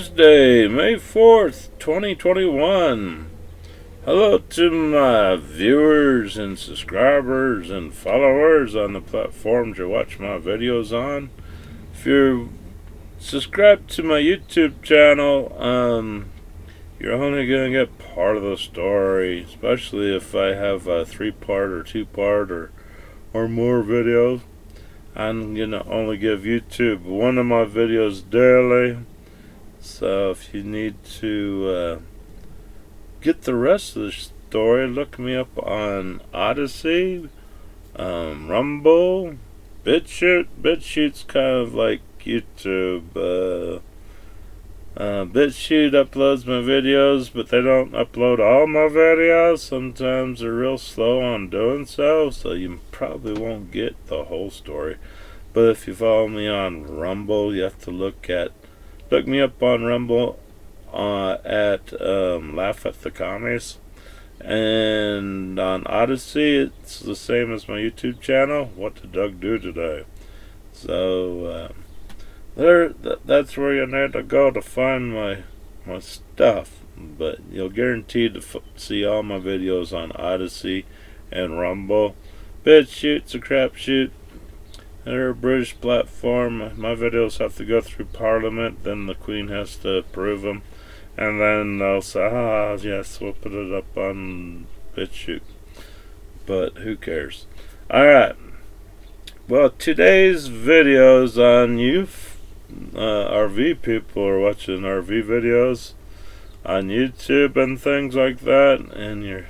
Thursday, May 4th, 2021. Hello to my viewers and subscribers and followers on the platforms you watch my videos on. If you're subscribed to my YouTube channel, you're only going to get part of the story, especially if I have a 3-part or 2-part or more videos. I'm going to only give YouTube one of my videos daily. So if you need to get the rest of the story, look me up on Odyssey, Rumble, BitChute. BitChute's kind of like YouTube. BitChute uploads my videos, but they don't upload all my videos. Sometimes they're real slow on doing so you probably won't get the whole story. But if you follow me on Rumble, you have to look me up on Rumble at Laugh at the Commies. And on Odyssey, it's the same as my YouTube channel, What Did Doug Do Today? So, that's where you need to go to find my stuff. But you'll guaranteed to see all my videos on Odyssey and Rumble. BitChute's a crapshoot. They're a British platform. My videos have to go through Parliament, then the Queen has to approve them, and then they'll say, yes, we'll put it up on BitChute. But who cares? Alright. Well, today's video is on you RV people are watching RV videos on YouTube and things like that, and you're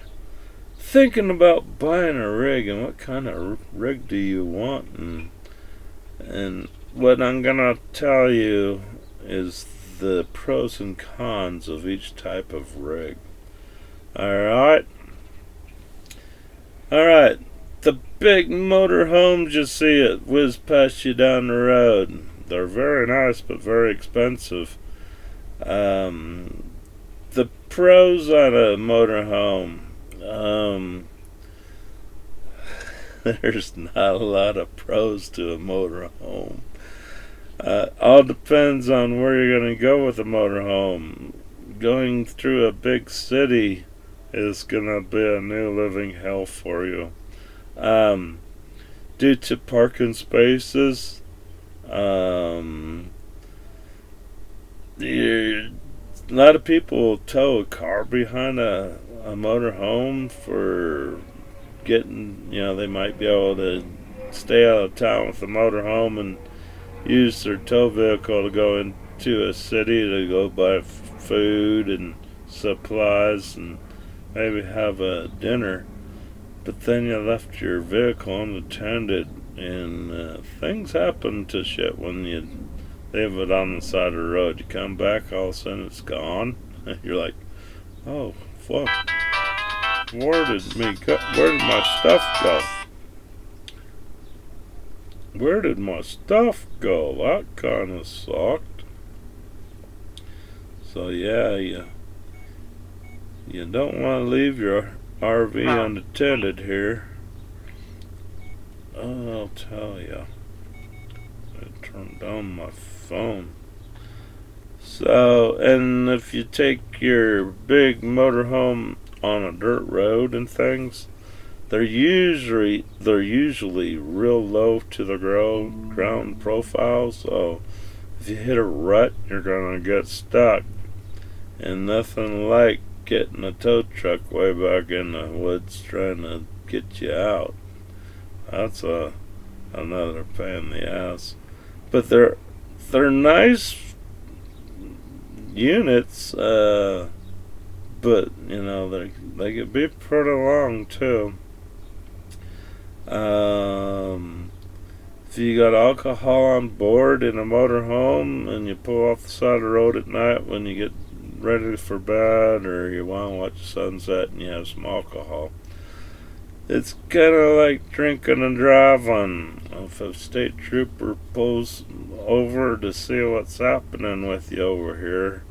thinking about buying a rig, and what kind of rig do you want, and what I'm gonna tell you is the pros and cons of each type of rig. Alright, the big motorhomes, you see it whiz past you down the road. They're very nice but very expensive. The pros on a motorhome, there's not a lot of pros to a motorhome. All depends on where you're going to go with a motorhome. Going through a big city is going to be a new living hell for you. Due to parking spaces, a lot of people will tow a car behind a motorhome for getting, they might be able to stay out of town with the motorhome and use their tow vehicle to go into a city to go buy food and supplies and maybe have a dinner. But then you left your vehicle unattended, and things happen to shit when you leave it on the side of the road. You come back, all of a sudden it's gone. You're like, oh fuck, where did my stuff go? Where did my stuff go? That kinda sucked. So yeah, you don't want to leave your RV unattended here. I'll tell you. I turned down my phone. So, and if you take your big motorhome on a dirt road and things, they're usually real low to the ground profile. So if you hit a rut, you're gonna get stuck, and nothing like getting a tow truck way back in the woods trying to get you out. That's another pain in the ass. But they're nice units, but they could be pretty long too. If you got alcohol on board in a motorhome and you pull off the side of the road at night when you get ready for bed, or you want to watch the sunset and you have some alcohol, it's kind of like drinking and driving. If a state trooper pulls over to see what's happening with you over here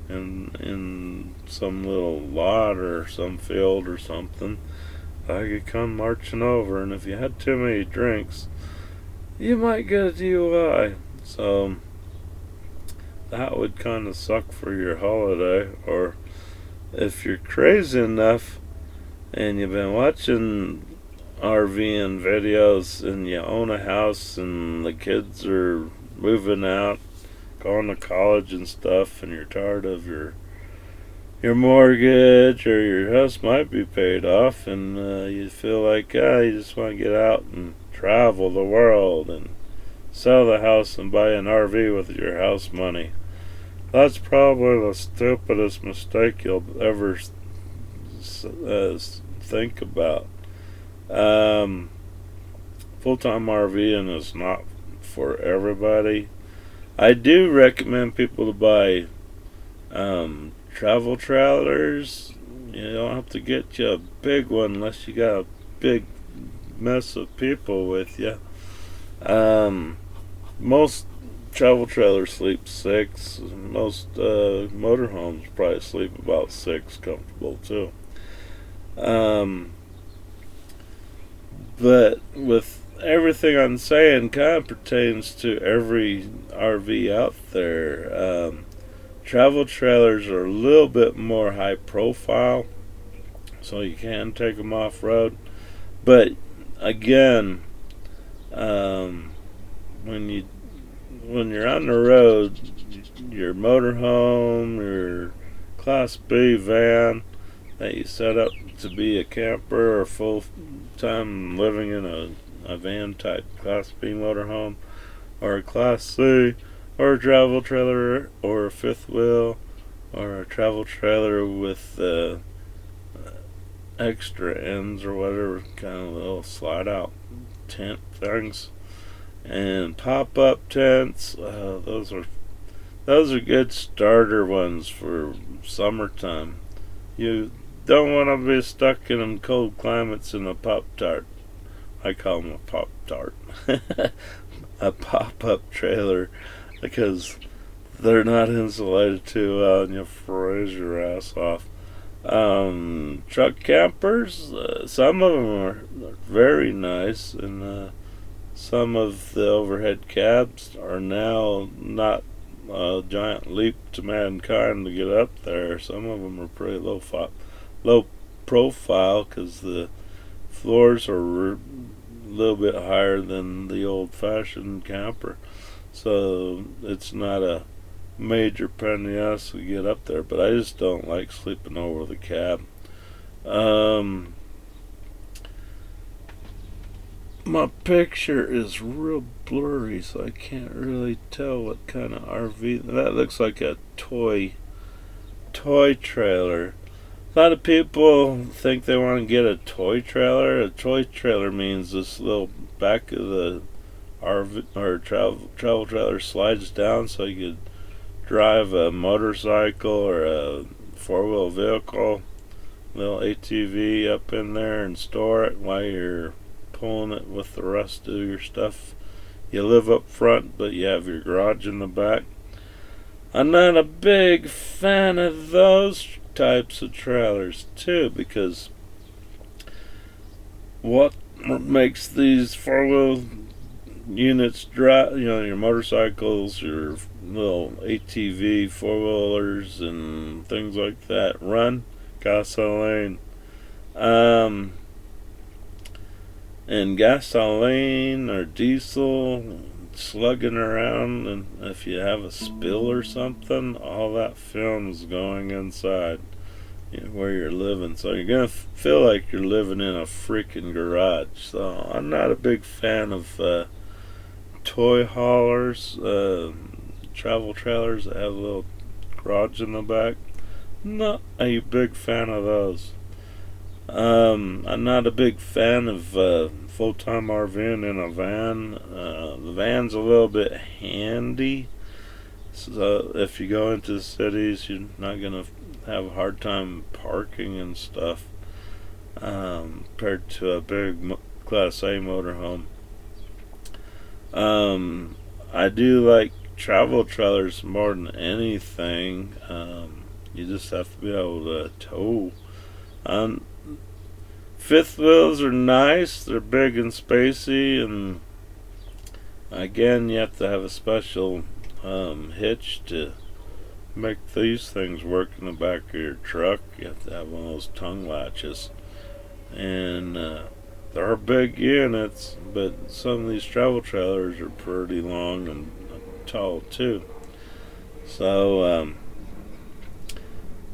in some little lot or some field or something, I could come marching over, and if you had too many drinks, you might get a DUI. So that would kind of suck for your holiday. Or if you're crazy enough and you've been watching RVing videos and you own a house and the kids are moving out, going to college and stuff, and you're tired of your mortgage, or your house might be paid off, and you feel like you just want to get out and travel the world and sell the house and buy an RV with your house money. That's probably the stupidest mistake you'll ever think about. Full-time RVing is not for everybody. I do recommend people to buy travel trailers. You don't have to get you a big one unless you got a big mess of people with you. Most travel trailers sleep 6. Most motorhomes probably sleep about 6 comfortable too. But with everything I'm saying kind of pertains to every RV out there. Travel trailers are a little bit more high profile, so you can take them off road. But again, when you're on the road, your motorhome, your Class B van that you set up to be a camper or full time living in a van type Class B motorhome, or a Class C, or a travel trailer, or a fifth wheel, or a travel trailer with extra ends or whatever, kind of little slide out tent things, and pop up tents. Those are good starter ones for summertime. You don't want to be stuck in them cold climates in a Pop-Tart. I call them a Pop-Tart. A pop-up trailer, because they're not insulated too well and you'll freeze your ass off. Truck campers, some of them are very nice, and some of the overhead cabs are now not a giant leap to mankind to get up there. Some of them are pretty low profile because the floors are a little bit higher than the old-fashioned camper, so it's not a major pain in the ass to get up there. But I just don't like sleeping over the cab. My picture is real blurry, so I can't really tell what kind of RV. That looks like a toy trailer. A lot of people think they want to get a toy trailer. A toy trailer means this little back of the RV or travel trailer slides down, so you could drive a motorcycle or a 4-wheel vehicle, little ATV up in there, and store it while you're pulling it with the rest of your stuff. You live up front, but you have your garage in the back. I'm not a big fan of those types of trailers too, because what makes these 4-wheel units drive, your motorcycles, your little ATV 4-wheelers and things like that, run? Gasoline. And gasoline or diesel slugging around, and if you have a spill or something, all that film is going inside where you're living, so you're gonna feel like you're living in a freaking garage. So I'm not a big fan of toy haulers, travel trailers that have a little garage in the back. Not a big fan of those. I'm not a big fan of full-time RVing in a van. The van's a little bit handy, so if you go into the cities, you're not going to have a hard time parking and stuff, compared to a big Class A motorhome. I do like travel trailers more than anything. You just have to be able to tow. Fifth wheels are nice. They're big and spacey, and again, you have to have a special hitch to make these things work in the back of your truck, you have to have one of those tongue latches. And they're big units, but some of these travel trailers are pretty long and tall too. So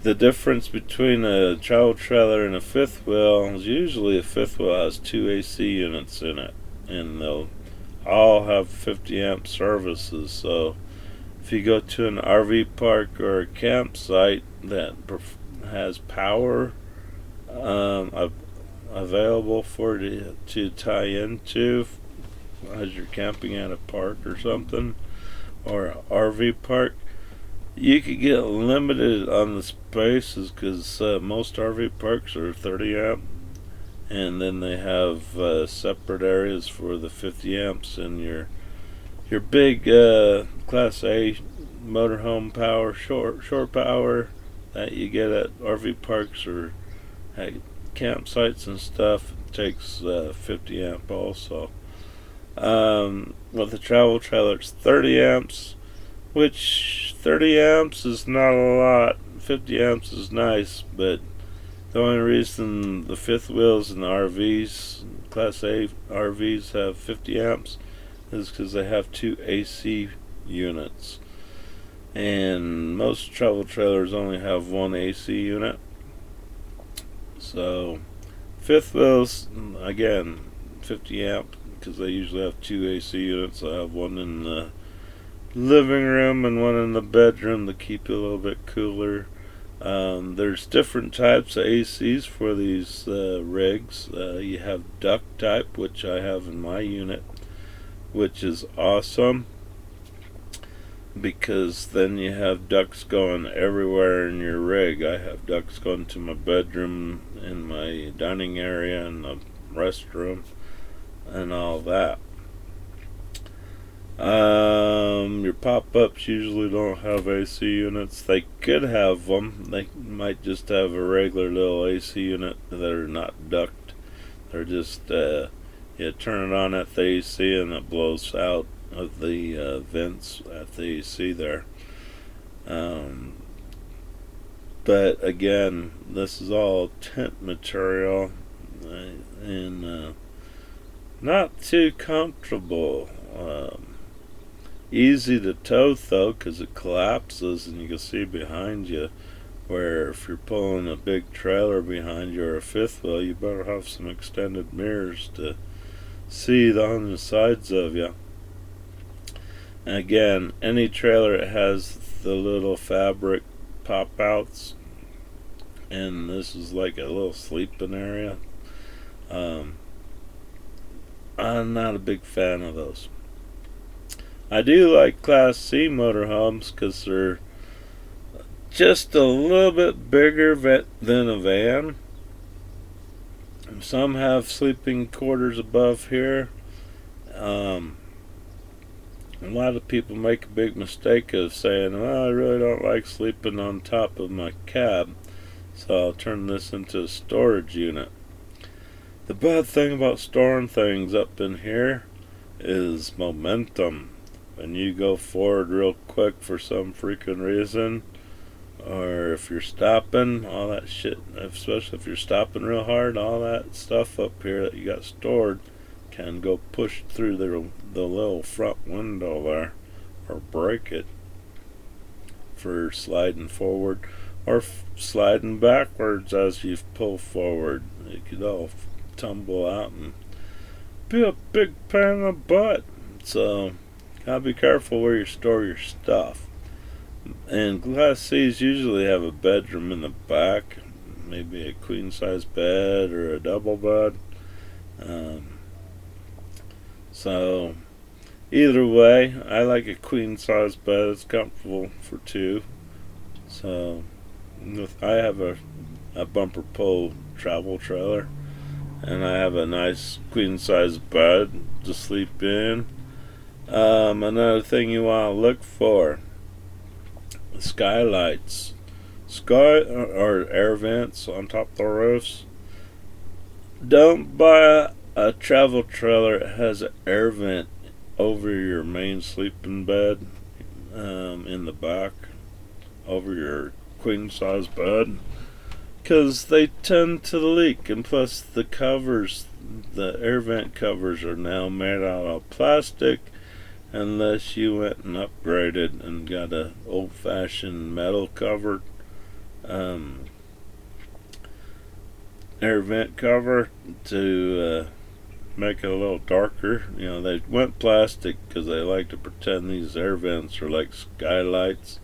the difference between a travel trailer and a fifth wheel is usually a fifth wheel has 2 AC units in it, and they'll all have 50 amp services. So if you go to an RV park or a campsite that has power available for to tie into as you're camping at a park or something, or an RV park, you could get limited on the spaces because most RV parks are 30 amp, and then they have separate areas for the 50 amps, and your big Class A motorhome power, shore power that you get at RV parks or at campsites and stuff takes 50 amp also. With the travel trailer, it's 30 amps, which 30 amps is not a lot. 50 amps is nice, but the only reason the fifth wheels and the RVs, Class A RVs, have 50 amps is because they have 2 AC units. And most travel trailers only have 1 AC unit. So, fifth wheels, again, 50 amp, because they usually have 2 AC units. I have one in the living room and one in the bedroom to keep it a little bit cooler. There's different types of ACs for these rigs. You have duct type, which I have in my unit, which is awesome because then you have ducts going everywhere in your rig. I have ducts going to my bedroom, in my dining area, and the restroom, and all that. Your pop-ups usually don't have AC units. They could have them. They might just have a regular little AC unit that are not duct. They're just you turn it on at the AC and it blows out of the vents at the AC there. But again, this is all tent material and not too comfortable. Easy to tow though, because it collapses and you can see behind you, where if you're pulling a big trailer behind you or a fifth wheel, you better have some extended mirrors to see on the sides of you. And again, any trailer that has the little fabric pop outs, and this is like a little sleeping area, I'm not a big fan of those. I do like Class C motorhomes because they're just a little bit bigger than a van. Some have sleeping quarters above here. A lot of people make a big mistake of saying, well, I really don't like sleeping on top of my cab, so I'll turn this into a storage unit. The bad thing about storing things up in here is momentum. When you go forward real quick for some freaking reason, or if you're stopping, all that shit, especially if you're stopping real hard, all that stuff up here that you got stored can go push through the little front window there, or break it for sliding forward or sliding backwards as you pull forward. It could all tumble out and be a big pain in the butt. So gotta be careful where you store your stuff. And Class C's usually have a bedroom in the back, maybe a queen size bed or a double bed. So either way, I like a queen size bed. It's comfortable for two. So I have a bumper pull travel trailer, and I have a nice queen size bed to sleep in. Another thing you want to look for: skylights, or air vents on top of the roofs. Don't buy a travel trailer that has an air vent over your main sleeping bed in the back over your queen size bed, because they tend to leak. And plus the covers, the air vent covers, are now made out of plastic, unless you went and upgraded and got a old-fashioned metal cover air vent cover to make it a little darker. You know, they went plastic because they like to pretend these air vents are like skylights.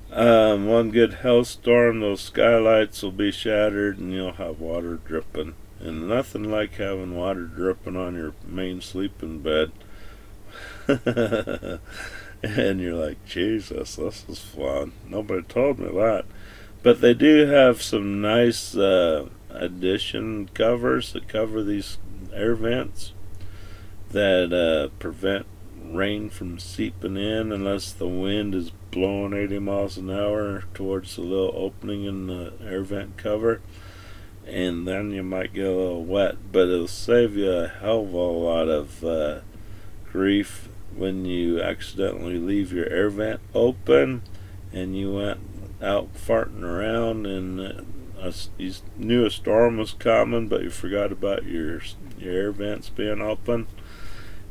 One good hailstorm, those skylights will be shattered and you'll have water dripping. And nothing like having water dripping on your main sleeping bed. And you're like, Jesus, this is fun. Nobody told me that. But they do have some nice addition covers that cover these air vents that prevent rain from seeping in unless the wind is blowing 80 miles an hour towards the little opening in the air vent cover, and then you might get a little wet. But it'll save you a hell of a lot of grief when you accidentally leave your air vent open and you went out farting around and you knew a storm was coming, but you forgot about your air vents being open.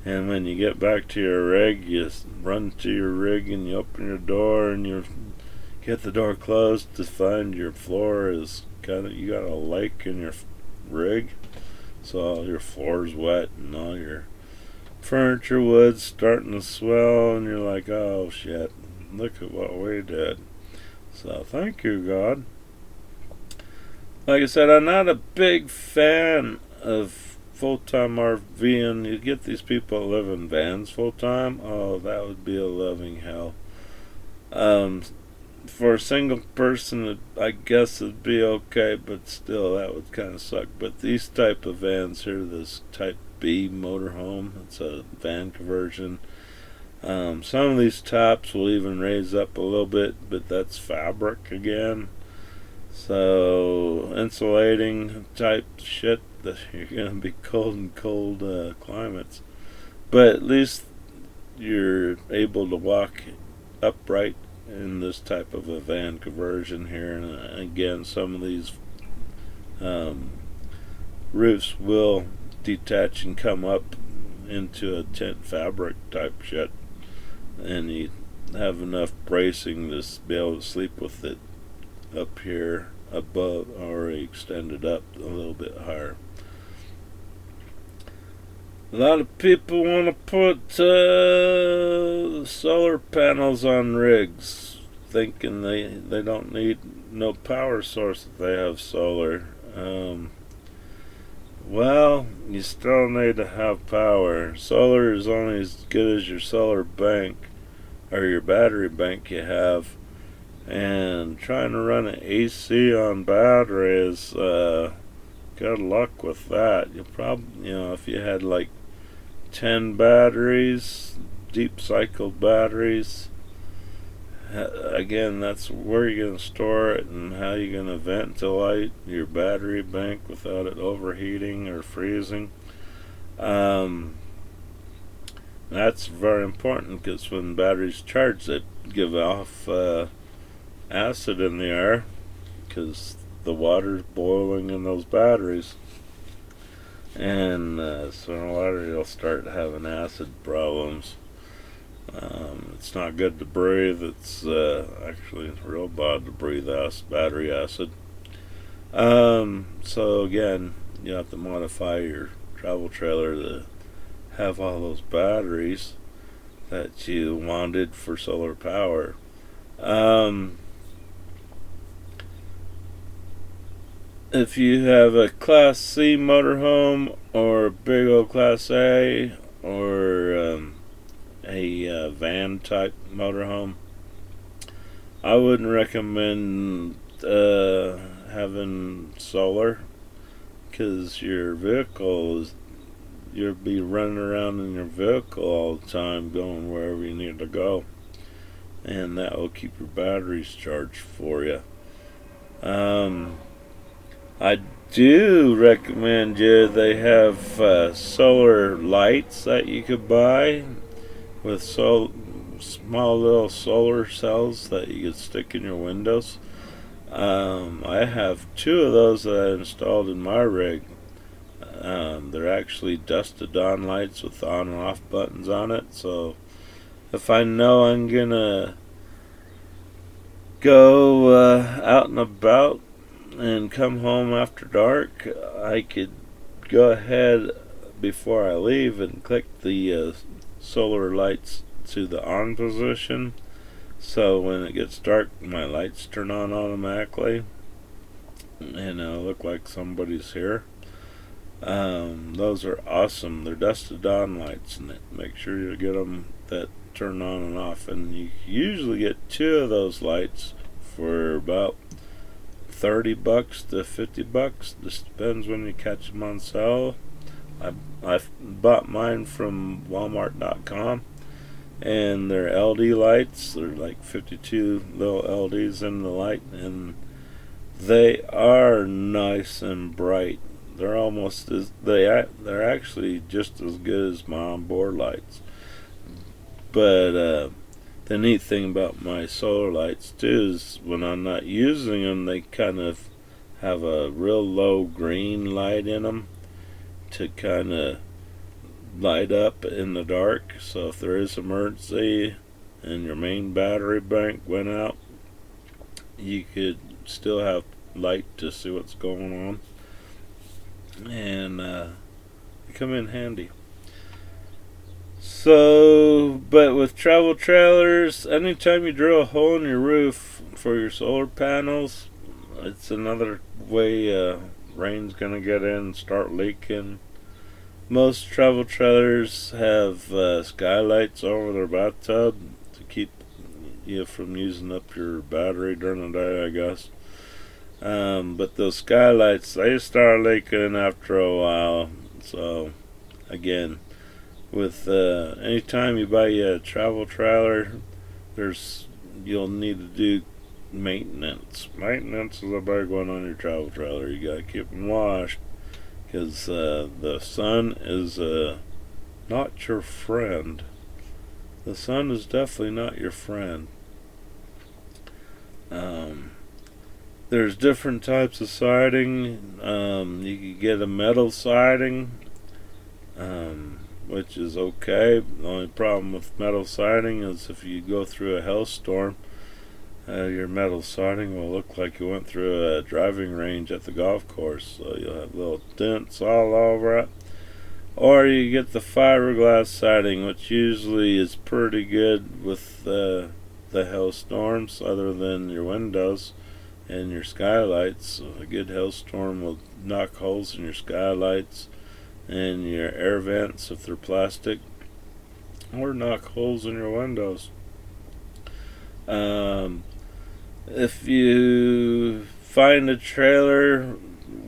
And when you get back to your rig, you run to your rig and you open your door and you get the door closed to find your floor is you got a lake in your rig, so all your floor's wet and all your furniture wood's starting to swell, and you're like, oh shit, look at what we did. So thank you, God. Like I said, I'm not a big fan of full-time RVing. You get these people that live in vans full-time, oh, that would be a living hell. For a single person, I guess it'd be okay, but still, that would kind of suck. But these type of vans here, this Type B motorhome, it's a van conversion. Some of these tops will even raise up a little bit, but that's fabric again. So insulating type shit, that you're gonna be cold in cold climates. But at least you're able to walk upright in this type of a van conversion here. And again, some of these roofs will detach and come up into a tent fabric type shit, and you have enough bracing to be able to sleep with it up here above, or extended up a little bit higher. A lot of people want to put solar panels on rigs, thinking they don't need no power source if they have solar. Well, you still need to have power. Solar is only as good as your solar bank or your battery bank you have. And trying to run an AC on batteries, good luck with that. You probably, if you had like 10 batteries, deep cycled batteries, again, that's where you're going to store it and how you're going to ventilate your battery bank without it overheating or freezing. That's very important, because when batteries charge, they give off acid in the air because the water's boiling in those batteries, and sooner or later you'll start having acid problems. It's not good to breathe. It's actually real bad to breathe battery acid. So again, you have to modify your travel trailer to have all those batteries that you wanted for solar power. If you have a Class C motorhome or a big old Class A or a van type motorhome, I wouldn't recommend having solar, because your vehicle you'll be running around in your vehicle all the time going wherever you need to go, and that will keep your batteries charged for you. I do recommend you, they have solar lights that you could buy with small little solar cells that you could stick in your windows. I have two of those that I installed in my rig. They're actually dusted on lights with on and off buttons on it, so if I know I'm gonna go out and about and come home after dark, I could go ahead before I leave and click the solar lights to the on position, so when it gets dark my lights turn on automatically and it'll look like somebody's here. Those are awesome. They're dusted on lights, and make sure you get them that turn on and off, and you usually get two of those lights for about $30 to $50. Just depends when you catch them on sale. I bought mine from Walmart.com, and they're LD lights. They're like 52 little LDs in the light, and they are nice and bright. They're almost as they're actually just as good as my onboard lights. But the neat thing about my solar lights too is when I'm not using them, they kind of have a real low green light in them to kind of light up in the dark. So if there is emergency and your main battery bank went out, you could still have light to see what's going on, and they come in handy. So, but with travel trailers, anytime you drill a hole in your roof for your solar panels, it's another way rain's gonna get in and start leaking. Most travel trailers have skylights over their bathtub to keep you from using up your battery during the day, I guess. But those skylights, they start leaking after a while. So again, with anytime you buy a travel trailer, you'll need to do maintenance. Maintenance is a big one on your travel trailer. You gotta keep them washed, because the sun is not your friend. The sun is definitely not your friend. There's different types of siding. You could get a metal siding, which is okay. The only problem with metal siding is if you go through a hailstorm, your metal siding will look like you went through a driving range at the golf course. So you'll have little dents all over it. Or you get the fiberglass siding, which usually is pretty good with the hailstorms, other than your windows and your skylights. A good hailstorm will knock holes in your skylights and your air vents if they're plastic, or knock holes in your windows. If you find a trailer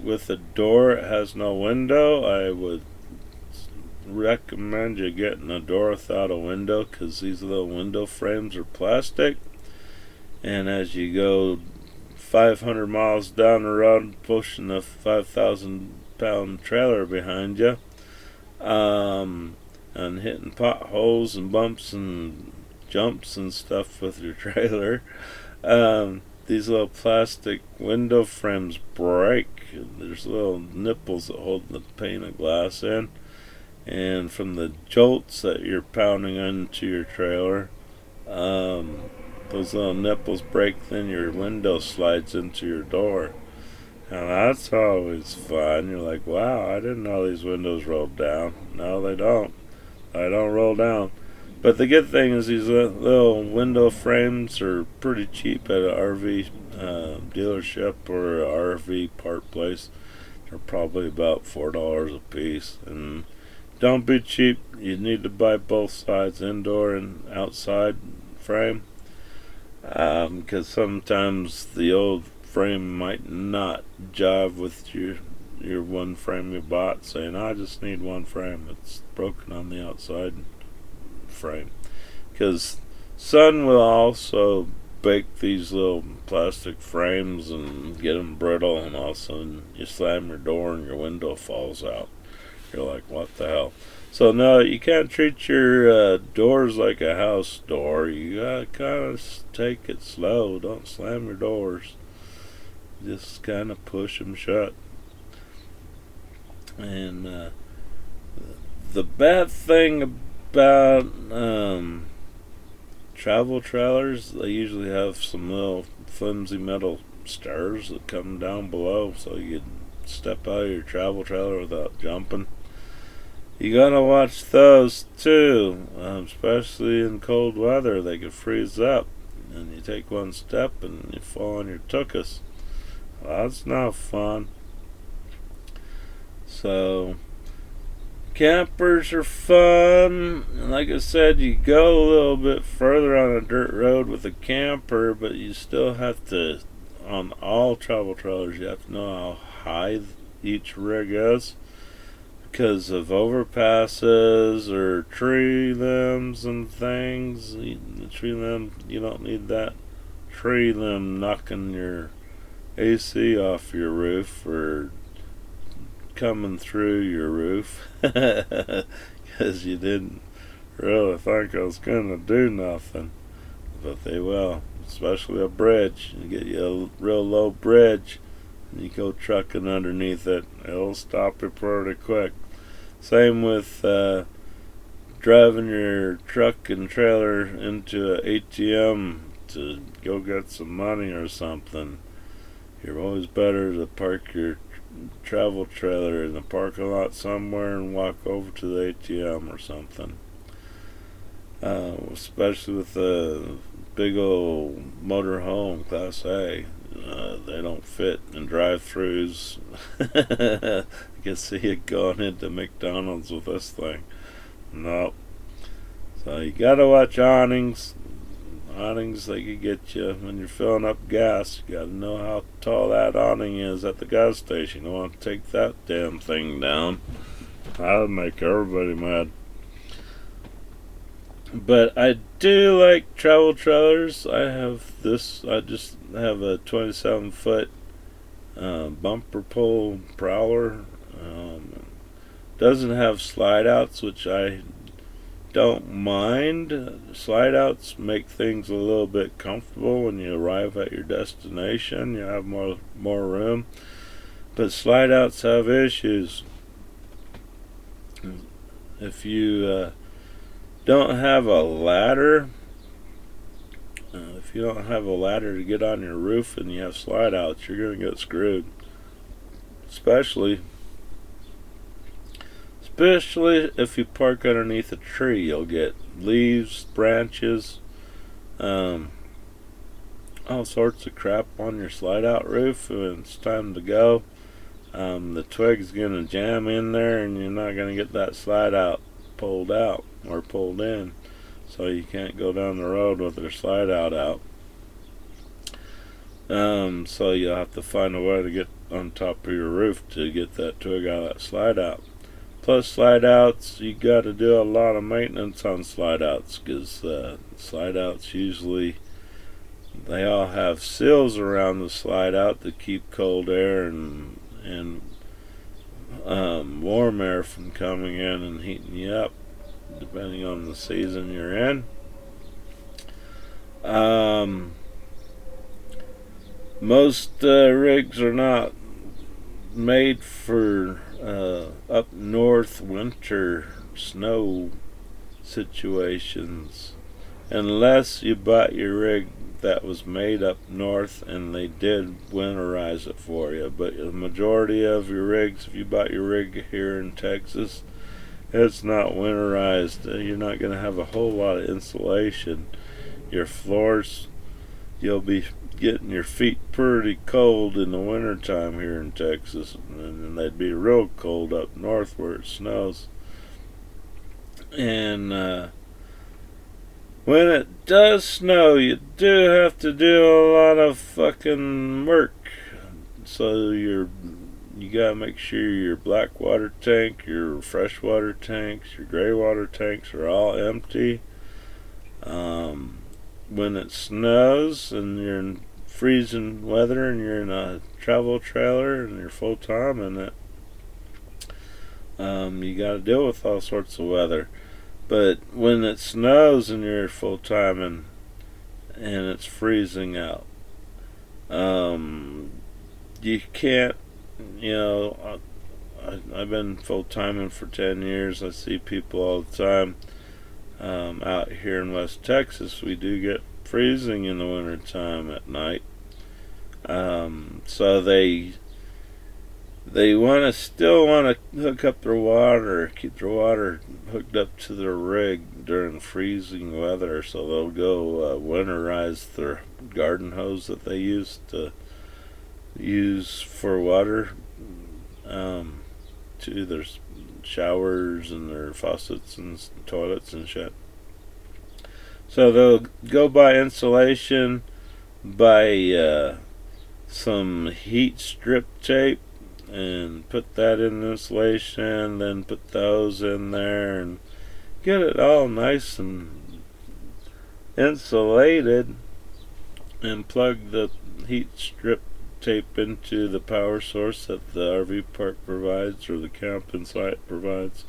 with a door that has no window, I would recommend you getting a door without a window, because these little window frames are plastic, and as you go 500 miles down the road pushing a 5,000-pound trailer behind you, and hitting potholes and bumps and jumps and stuff with your trailer, these little plastic window frames break. There's little nipples that hold the pane of glass in, and from the jolts that you're pounding into your trailer, those little nipples break, then your window slides into your door. And that's always fun. You're like, wow, I didn't know these windows rolled down. No, they don't. They don't roll down. But the good thing is these little window frames are pretty cheap at an RV dealership or an RV part place. They're probably about $4 a piece. And don't be cheap. You need to buy both sides, indoor and outside frame, because sometimes the old frame might not jive with your one frame you bought, saying I just need one frame. It's broken on the outside frame, because sun will also bake these little plastic frames and get them brittle, and all of a sudden you slam your door and your window falls out. You're like, what the hell? So no, you can't treat your doors like a house door. You gotta kind of take it slow. Don't slam your doors. Just kind of push them shut. And the bad thing about travel trailers, they usually have some little flimsy metal stairs that come down below, so you can step out of your travel trailer without jumping. You gotta watch those too, especially in cold weather. They could freeze up, and you take one step and you fall on your tuchus. Well, that's not fun. So, campers are fun. And like I said, you go a little bit further on a dirt road with a camper, but you still have to, on all travel trailers, you have to know how high each rig is, because of overpasses or tree limbs and things. The tree limb, you don't need that tree limb knocking your AC off your roof or coming through your roof, because you didn't really think I was gonna do nothing, but they will. Especially a bridge. You get you a real low bridge and you go trucking underneath it, it'll stop you pretty quick. Same with driving your truck and trailer into an ATM to go get some money or something. You're always better to park your travel trailer in the parking lot somewhere and walk over to the ATM or something. Especially with the big old motor home Class A, they don't fit in drive-throughs. You can see it going into McDonald's with this thing. Nope. So you gotta watch awnings. Awnings, they could get you when you're filling up gas. You gotta know how tall that awning is at the gas station. You don't want to take that damn thing down. That would make everybody mad. But I do like travel trailers. I just have a 27-foot bumper pull prowler. Doesn't have slide outs, which I don't mind. Slide outs make things a little bit comfortable when you arrive at your destination. You have more room. But slide outs have issues. If you don't have a ladder, to get on your roof and you have slide outs, you're going to get screwed. Especially if you park underneath a tree, you'll get leaves, branches, all sorts of crap on your slide out roof. When it's time to go, the twig's going to jam in there and you're not going to get that slide out pulled out or pulled in, so you can't go down the road with your slide out. So you'll have to find a way to get on top of your roof to get that twig out of that slide out. Plus slide outs, you got to do a lot of maintenance on slide outs, because slide outs usually, they all have seals around the slide out to keep cold air and warm air from coming in and heating you up, depending on the season you're in. Most rigs are not made for up north winter snow situations, unless you bought your rig that was made up north and they did winterize it for you. But the majority of your rigs, if you bought your rig here in Texas, it's not winterized. You're not going to have a whole lot of insulation. Your floors, you'll be getting your feet pretty cold in the wintertime here in Texas, and they'd be real cold up north where it snows. And when it does snow, you do have to do a lot of fucking work. So you gotta make sure your black water tank, your freshwater tanks, your gray water tanks are all empty. When it snows and you're in freezing weather and you're in a travel trailer and you're full time in it, You got to deal with all sorts of weather. But when it snows and you're full time and it's freezing out, you can't. You know, I've been full timing for 10 years. I see people all the time. Out here in West Texas, we do get freezing in the wintertime at night. So they still want to hook up their water, keep their water hooked up to their rig during freezing weather. So they'll go winterize their garden hose that they used to use for water, to their showers and their faucets and toilets and shit. So they'll go buy insulation, buy some heat strip tape, and put that in the insulation, then put those in there and get it all nice and insulated, and plug the heat strip tape into the power source that the RV park provides or the camping site provides.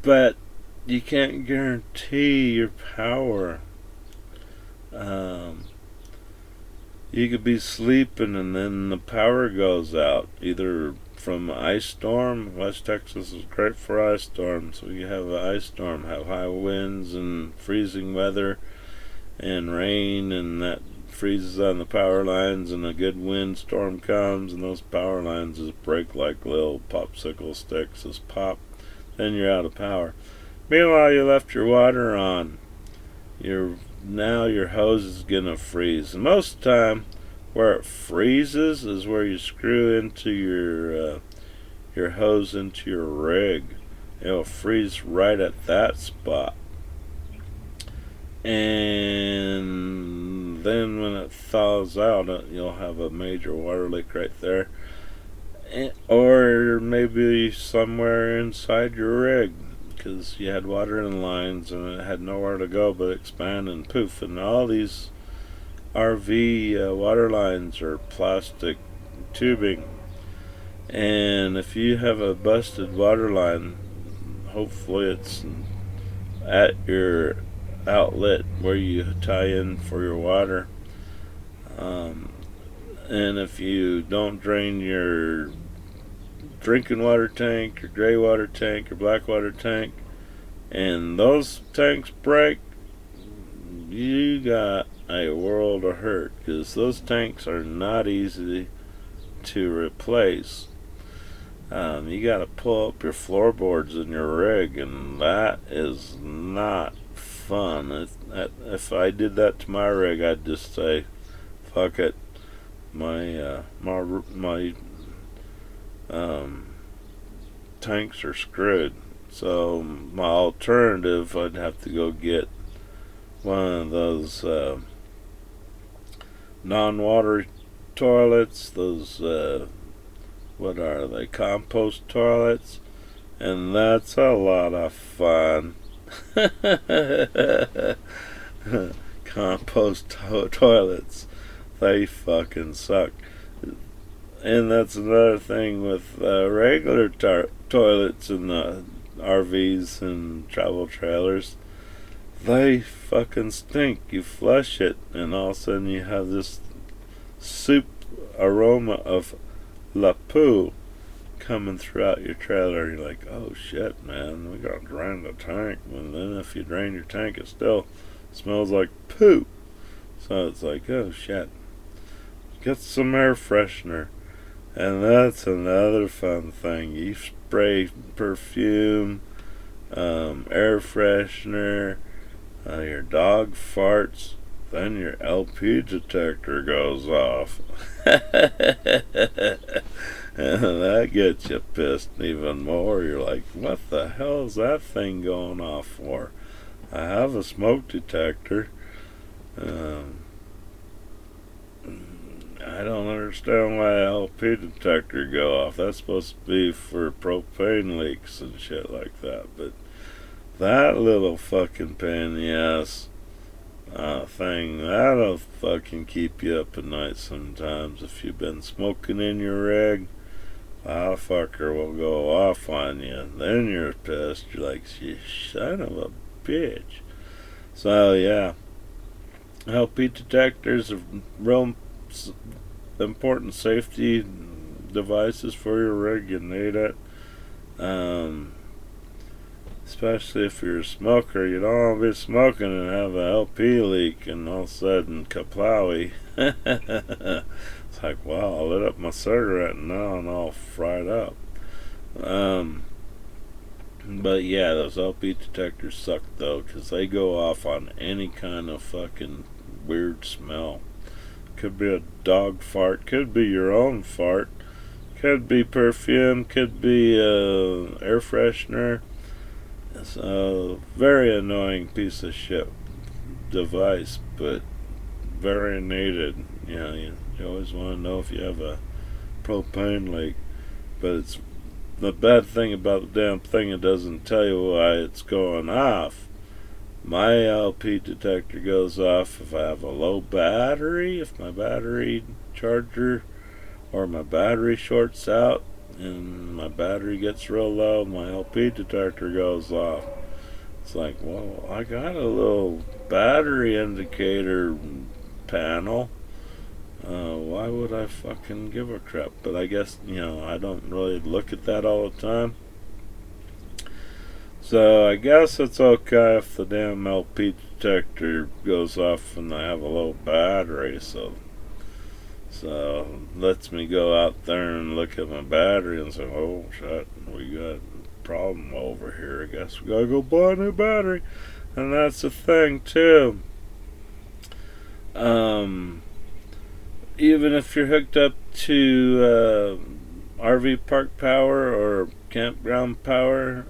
But you can't guarantee your power. You could be sleeping and then the power goes out, either from an ice storm. West Texas is great for ice storms. So you have an ice storm, have high winds and freezing weather and rain, and that freezes on the power lines, and a good wind storm comes and those power lines just break like little popsicle sticks, just pop, then you're out of power. Meanwhile, you left your water on. Now your hose is gonna freeze. And most of the time, where it freezes is where you screw into your hose into your rig. It'll freeze right at that spot. And then when it thaws out, you'll have a major water leak right there. Or maybe somewhere inside your rig, because you had water in the lines and it had nowhere to go but expand and poof. And all these RV water lines are plastic tubing. And if you have a busted water line, hopefully it's at your outlet where you tie in for your water. And if you don't drain your drinking water tank, your gray water tank, your black water tank, and those tanks break, you got a world of hurt, because those tanks are not easy to replace. You got to pull up your floorboards in your rig, and that is not fun. If I did that to my rig, I'd just say, fuck it. My tanks are screwed. So my alternative, I'd have to go get one of those non-water toilets. Those what are they? Compost toilets, and that's a lot of fun. Compost toilets, they fucking suck. And that's another thing with regular toilets in the RVs and travel trailers. They fucking stink. You flush it, and all of a sudden you have this soup aroma of la poo coming throughout your trailer. You're like, oh shit, man, we gotta drain the tank. And then if you drain your tank, it still smells like poo. So it's like, oh shit. Get some air freshener. And that's another fun thing. You spray perfume, air freshener, your dog farts, then your LP detector goes off. And that gets you pissed even more. You're like, what the hell is that thing going off for? I have a smoke detector. I don't understand why LP detector go off. That's supposed to be for propane leaks and shit like that. But that little fucking pain in the ass thing, that'll fucking keep you up at night sometimes if you've been smoking in your rig. a fucker will go off on you. Then you're pissed. You're like, you son of a bitch. So, yeah. LP detectors are real important safety devices for your rig. You need it. Especially if you're a smoker. You don't want to be smoking and have an LP leak and all of a sudden kaplawi. It's like, wow, I lit up my cigarette and now I'm all fried up. But yeah, those LP detectors suck though, because they go off on any kind of fucking weird smell. Could be a dog fart, could be your own fart, could be perfume, could be air freshener. It's a very annoying piece of shit device, but very needed. You always want to know if you have a propane leak, but it's the bad thing about the damn thing, it doesn't tell you why it's going off. My LP detector goes off if I have a low battery, if my battery charger or my battery shorts out and my battery gets real low, my LP detector goes off. It's like, well, I got a little battery indicator panel. Why would I fucking give a crap? But I guess, I don't really look at that all the time. So I guess it's okay if the damn LP detector goes off and I have a low battery. So lets me go out there and look at my battery and say, oh shit, we got a problem over here. I guess we gotta go buy a new battery. And that's the thing too. Even if you're hooked up to RV park power or campground power,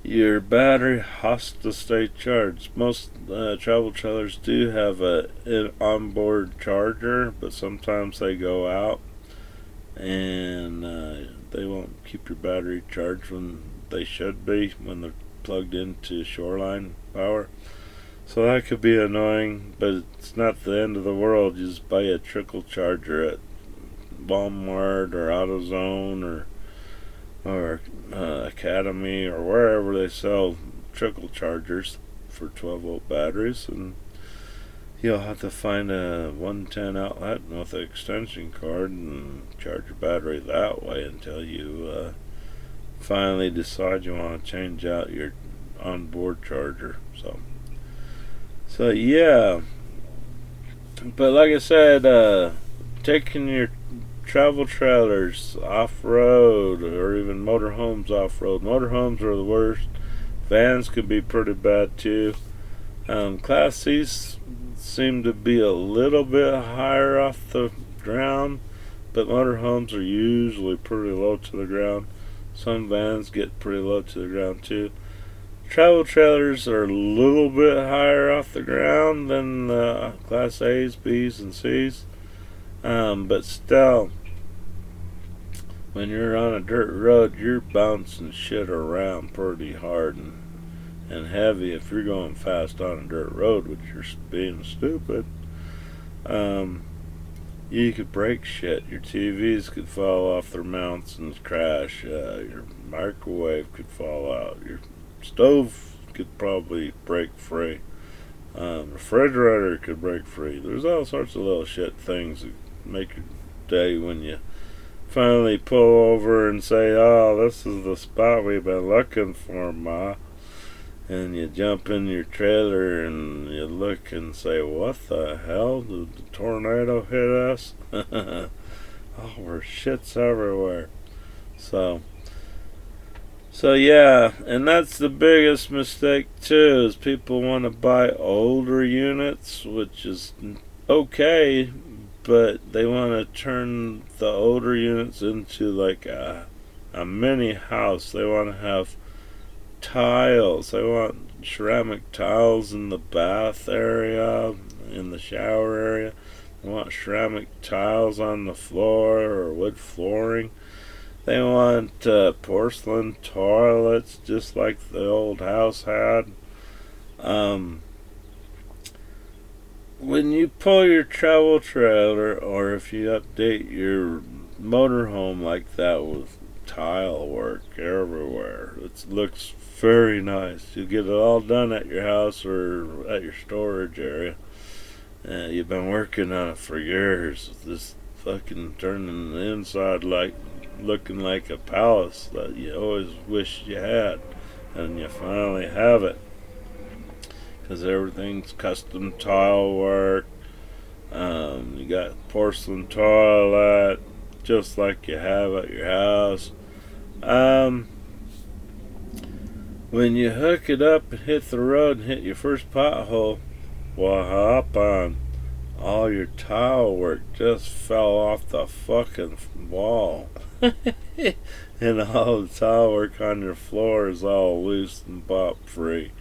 your battery has to stay charged. Most travel trailers do have an onboard charger, but sometimes they go out and they won't keep your battery charged when they should be, when they're plugged into shoreline power. So that could be annoying, but it's not the end of the world. You just buy a trickle charger at Walmart or AutoZone or Academy or wherever they sell trickle chargers for 12-volt batteries, and you'll have to find a 110 outlet with an extension cord and charge your battery that way until you finally decide you want to change out your onboard charger. So yeah, but like I said, taking your travel trailers off-road or even motorhomes off-road. Motorhomes are the worst. Vans could be pretty bad too. Class C's seem to be a little bit higher off the ground, but motorhomes are usually pretty low to the ground. Some vans get pretty low to the ground too. Travel trailers are a little bit higher off the ground than Class A's, B's, and C's. But still, when you're on a dirt road, you're bouncing shit around pretty hard and heavy if you're going fast on a dirt road, which you're being stupid. You could break shit. Your TVs could fall off their mounts and crash. Your microwave could fall out. Your stove could probably break free. Refrigerator could break free. There's all sorts of little shit things that make your day when you finally pull over and say, oh, this is the spot we've been looking for, Ma. And you jump in your trailer and you look and say, what the hell? Did the tornado hit us? Oh, we're shits everywhere. So yeah, and that's the biggest mistake too, is people want to buy older units, which is okay, but they want to turn the older units into like a mini house. They want to have tiles. They want ceramic tiles in the bath area, in the shower area. They want ceramic tiles on the floor or wood flooring. They want porcelain toilets, just like the old house had. When you pull your travel trailer, or if you update your motorhome like that with tile work everywhere. It looks very nice. You get it all done at your house or at your storage area. You've been working on it for years. This fucking turning the inside like looking like a palace that you always wished you had, and you finally have it. Because everything's custom tile work. You got porcelain toilet, just like you have at your house. When you hook it up and hit the road and hit your first pothole, well, hop on. All your tile work just fell off the fucking wall. And all the tile work on your floor is all loose and pop free.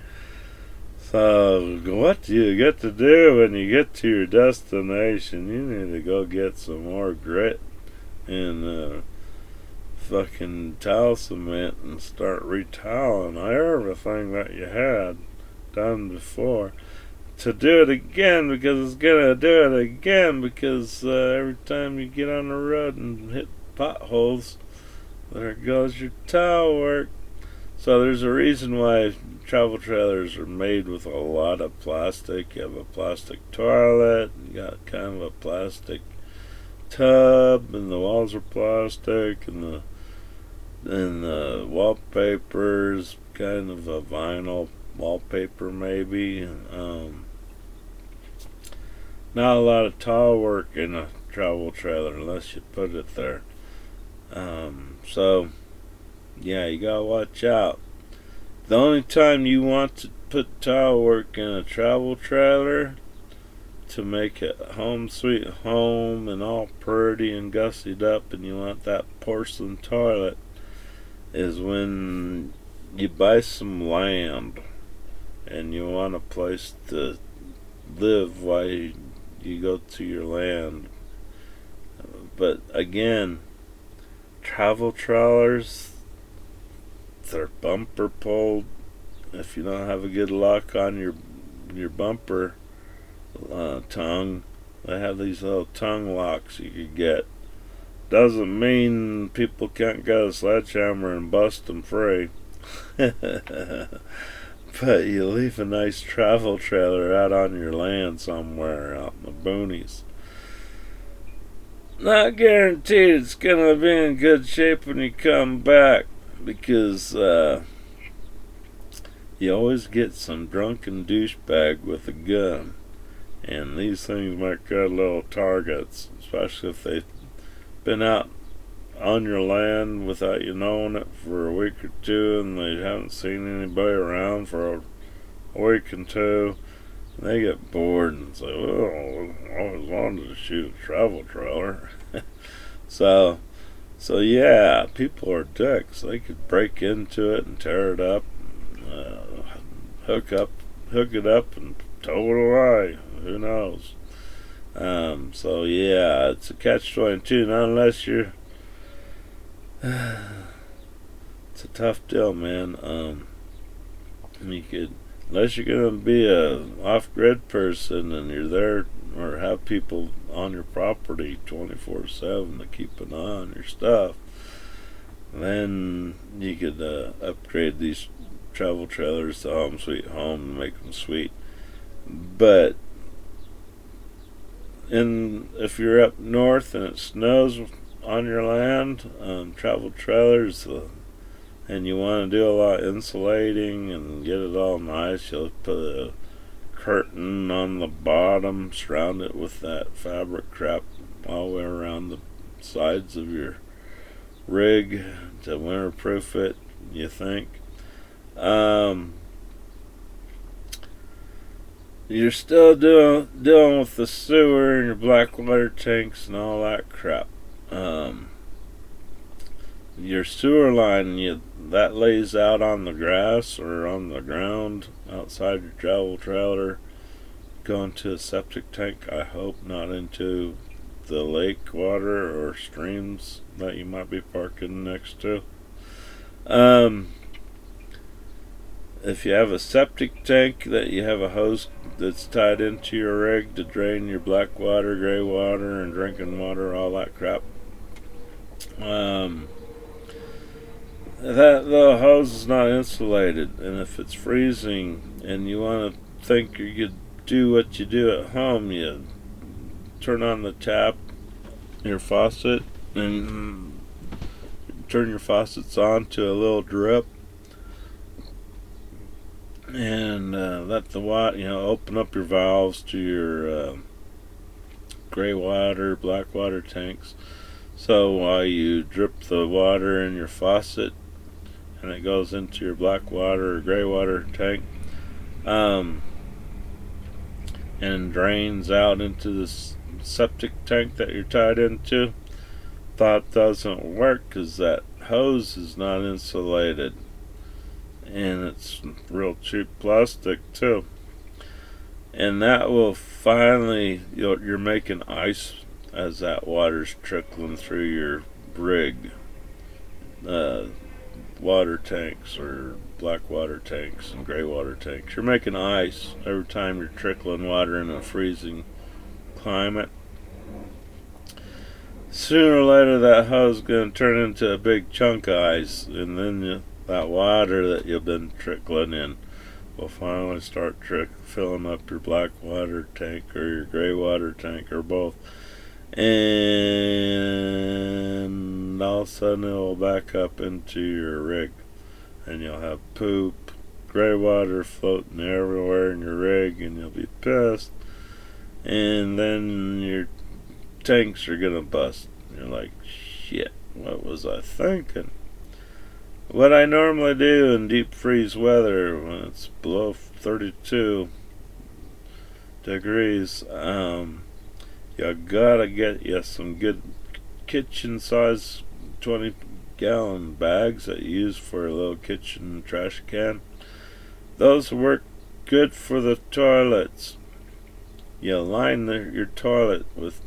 So, what do you get to do when you get to your destination? You need to go get some more grit and fucking tile cement and start retiling everything that you had done before. To do it again, because it's gonna do it again, because every time you get on the road and hit potholes, there goes your tile work. So there's a reason why travel trailers are made with a lot of plastic. You have a plastic toilet, you got kind of a plastic tub, and the walls are plastic, and the wallpaper's kind of a vinyl wallpaper maybe. Not a lot of tile work in a travel trailer unless you put it there. So yeah, you gotta watch out. The only time you want to put tile work in a travel trailer to make it home sweet home and all pretty and gussied up, and you want that porcelain toilet, is when you buy some land and you want a place to live while you go to your land. But again, travel trailers, they're bumper pulled. If you don't have a good lock on your bumper tongue, they have these little tongue locks you could get. Doesn't mean people can't get a sledgehammer and bust them free. But you leave a nice travel trailer out on your land somewhere out in the boonies, not guaranteed it's gonna be in good shape when you come back, because you always get some drunken douchebag with a gun, and these things make good little targets, especially if they've been out on your land without you knowing it for a week or two, and they haven't seen anybody around for a week or two. And they get bored and say, well, I always wanted to shoot a travel trailer. so yeah, people are dicks. They could break into it and tear it up, hook it up and tow it away. Who knows? So yeah, it's a catch-22. Not unless you're it's a tough deal, man. Unless you're gonna be a off-grid person and you're there or have people on your property 24/7 to keep an eye on your stuff, then you could upgrade these travel trailers to home sweet home and make them sweet. But if you're up north and it snows on your land, travel trailers, and you want to do a lot of insulating and get it all nice, you'll put a curtain on the bottom, surround it with that fabric crap all the way around the sides of your rig to winterproof it, you think. You're still dealing with the sewer and your black water tanks and all that crap. Your sewer line, that lays out on the grass or on the ground outside your travel trailer, going to a septic tank, I hope, not into the lake water or streams that you might be parking next to. If you have a septic tank that you have a hose that's tied into your rig to drain your black water, gray water, and drinking water, all that crap, Um, that the hose is not insulated, and if it's freezing and you want to think you could do what you do at home, you turn on the tap, your faucet, and turn your faucets on to a little drip, and let the water, open up your valves to your gray water, black water tanks. So while you drip the water in your faucet and it goes into your black water or gray water tank, and drains out into this septic tank that you're tied into, that doesn't work because that hose is not insulated, and it's real cheap plastic too. And that will finally, you're making ice as that water's trickling through your rig, water tanks or black water tanks and gray water tanks. You're making ice every time you're trickling water in a freezing climate. Sooner or later that hose is going to turn into a big chunk of ice, and then that water that you've been trickling in will finally start filling up your black water tank or your gray water tank or both, and all of a sudden it will back up into your rig, and you'll have poop, gray water floating everywhere in your rig, and you'll be pissed, and then your tanks are gonna bust. You're like, shit, what was I thinking? What I normally do in deep freeze weather when it's below 32 degrees, you gotta get you some good kitchen size 20-gallon bags that you use for a little kitchen trash can. Those work good for the toilets. You line your toilet with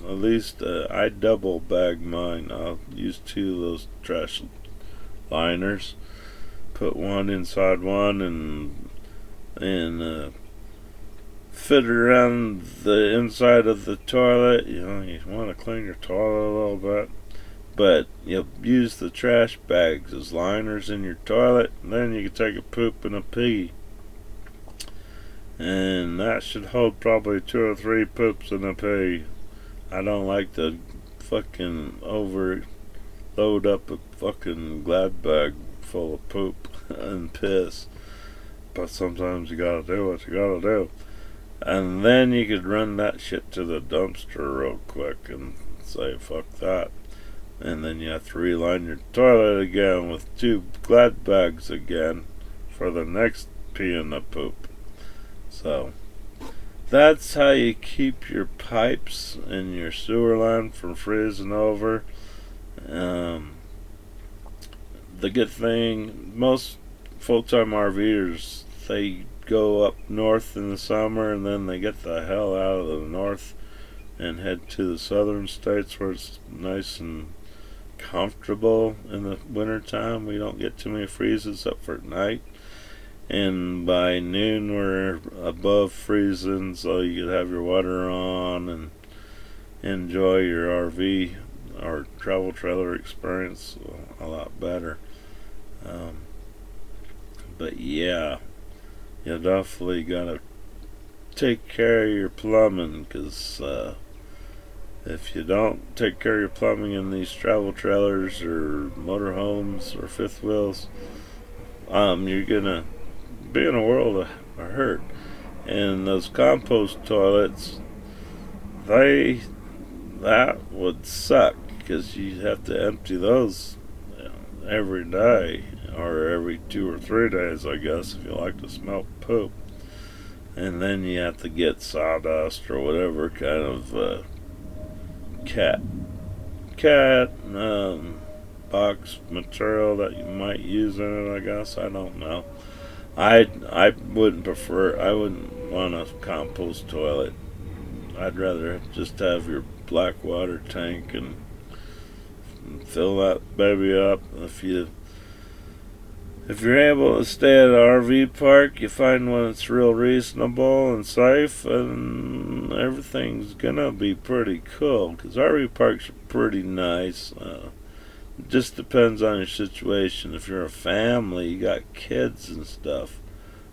at least, I double bag mine. I'll use 2 of those trash liners, put one inside one, and fit it around the inside of the toilet. You want to clean your toilet a little bit, but you use the trash bags as liners in your toilet, and then you can take a poop and a pee, and that should hold probably 2 or 3 poops and a pee. I don't like to fucking overload up a fucking Glad bag full of poop and piss, but sometimes you gotta do what you gotta do. And then you could run that shit to the dumpster real quick and say fuck that, and then you have to reline your toilet again with 2 Glad bags again for the next pee and the poop. So that's how you keep your pipes and your sewer line from freezing over. The good thing, most full-time RVers, they go up north in the summer and then they get the hell out of the north and head to the southern states where it's nice and comfortable in the wintertime. We don't get too many freezes up for at night, and by noon we're above freezing, so you could have your water on and enjoy your RV or travel trailer experience a lot better. But yeah, you definitely gotta take care of your plumbing, because if you don't take care of your plumbing in these travel trailers or motorhomes or fifth wheels, you're gonna be in a world of hurt. And those compost toilets, that would suck, because you have to empty those every day, or every 2 or 3 days, I guess, if you like to smell poop. And then you have to get sawdust or whatever kind of cat box material that you might use in it, I guess. I don't know. I wouldn't want a compost toilet. I'd rather just have your black water tank and fill that baby up. If if you're able to stay at an RV park, you find one that's real reasonable and safe, and everything's gonna be pretty cool, because RV parks are pretty nice. It just depends on your situation. If you're a family, you got kids and stuff,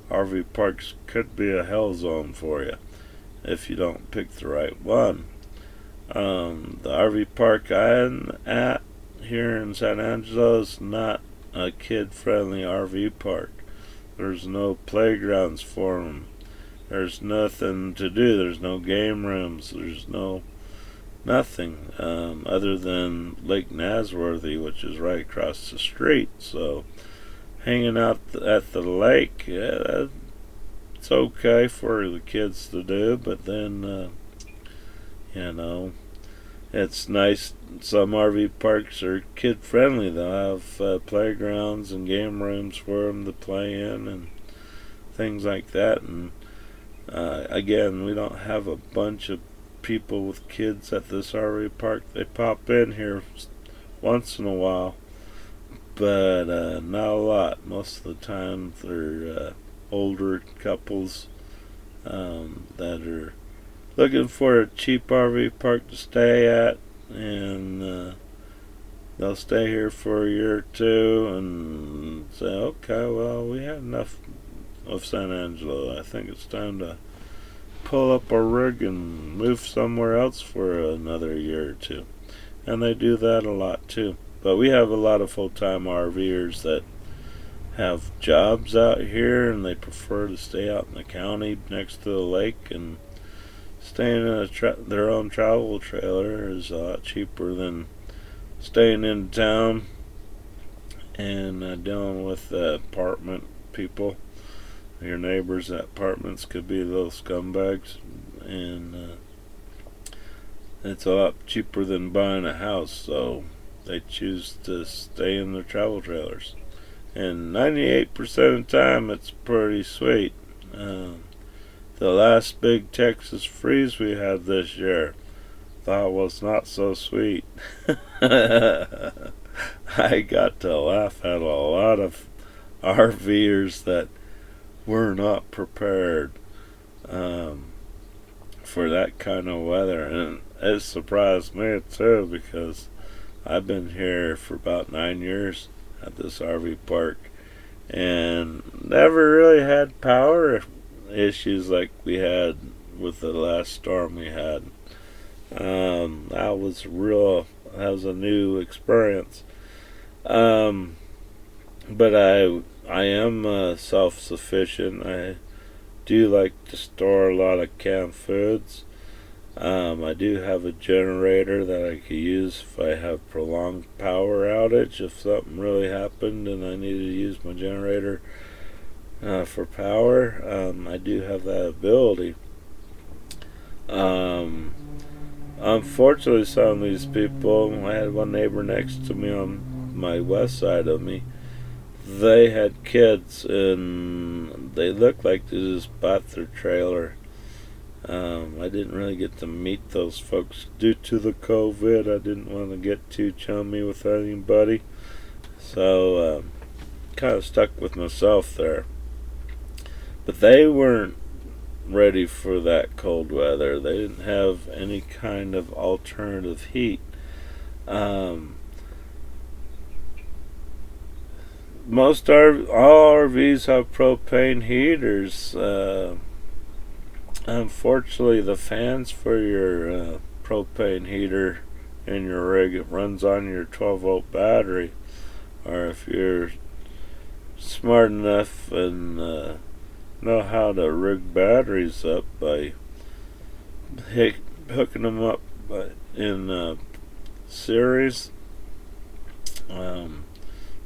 RV parks could be a hell zone for you if you don't pick the right one. The RV park I'm at here in San Angelo is not a kid-friendly RV park. There's no playgrounds for them. There's nothing to do. There's no game rooms. There's nothing other than Lake Nasworthy, which is right across the street. So hanging out at the lake, yeah, it's okay for the kids to do, but then it's nice. Some RV parks are kid friendly. They'll have playgrounds and game rooms for them to play in and things like that. And again, we don't have a bunch of people with kids at this RV park. They pop in here once in a while, but not a lot. Most of the time they're older couples that are looking for a cheap RV park to stay at, and they'll stay here for a year or two and say, okay, well, we had enough of San Angelo. I think it's time to pull up our rig and move somewhere else for another year or two. And they do that a lot too. But we have a lot of full-time RVers that have jobs out here, and they prefer to stay out in the county next to the lake, and staying in their own travel trailer is a lot cheaper than staying in town and dealing with apartment people. Your neighbors at apartments could be little scumbags, and it's a lot cheaper than buying a house, so they choose to stay in their travel trailers. And 98% of the time, it's pretty sweet. The last big Texas freeze we had this year, that was not so sweet. I got to laugh at a lot of RVers that were not prepared for that kind of weather, and it surprised me too, because I've been here for about 9 years at this RV park and never really had power issues like we had with the last storm we had. That was a new experience. But I am self-sufficient. I do like to store a lot of canned foods. I do have a generator that I could use if I have prolonged power outage. If something really happened and I needed to use my generator for power, I do have that ability. Unfortunately, some of these people, I had one neighbor next to me on my west side of me, they had kids, and they looked like they just bought their trailer. I didn't really get to meet those folks due to the COVID. I didn't want to get too chummy with anybody, so kind of stuck with myself there. But they weren't ready for that cold weather. They didn't have any kind of alternative heat. All RVs have propane heaters. Unfortunately, the fans for your propane heater in your rig, it runs on your 12-volt battery. Or if you're smart enough and know how to rig batteries up by hooking them up in series,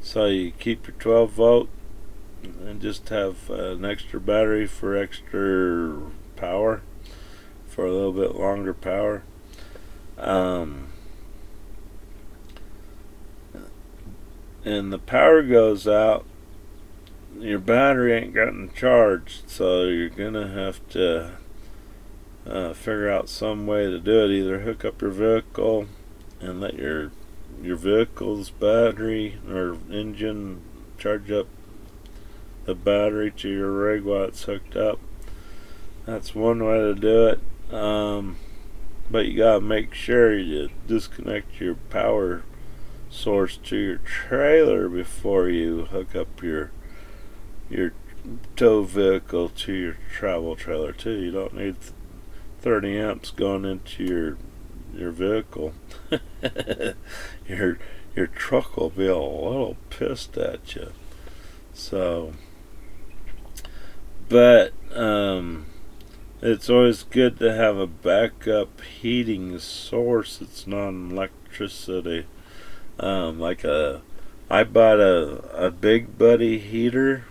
so you keep your 12-volt and just have an extra battery for extra power, for a little bit longer power. And the power goes out, your battery ain't gotten charged, so you're gonna have to figure out some way to do it. Either hook up your vehicle and let your vehicle's battery or engine charge up the battery to your rig while it's hooked up. That's one way to do it. But you gotta make sure you disconnect your power source to your trailer before you hook up your tow vehicle to your travel trailer too. You don't need 30 amps going into your vehicle. your truck will be a little pissed at you. So, but it's always good to have a backup heating source that's non-electricity. I bought a Big Buddy heater,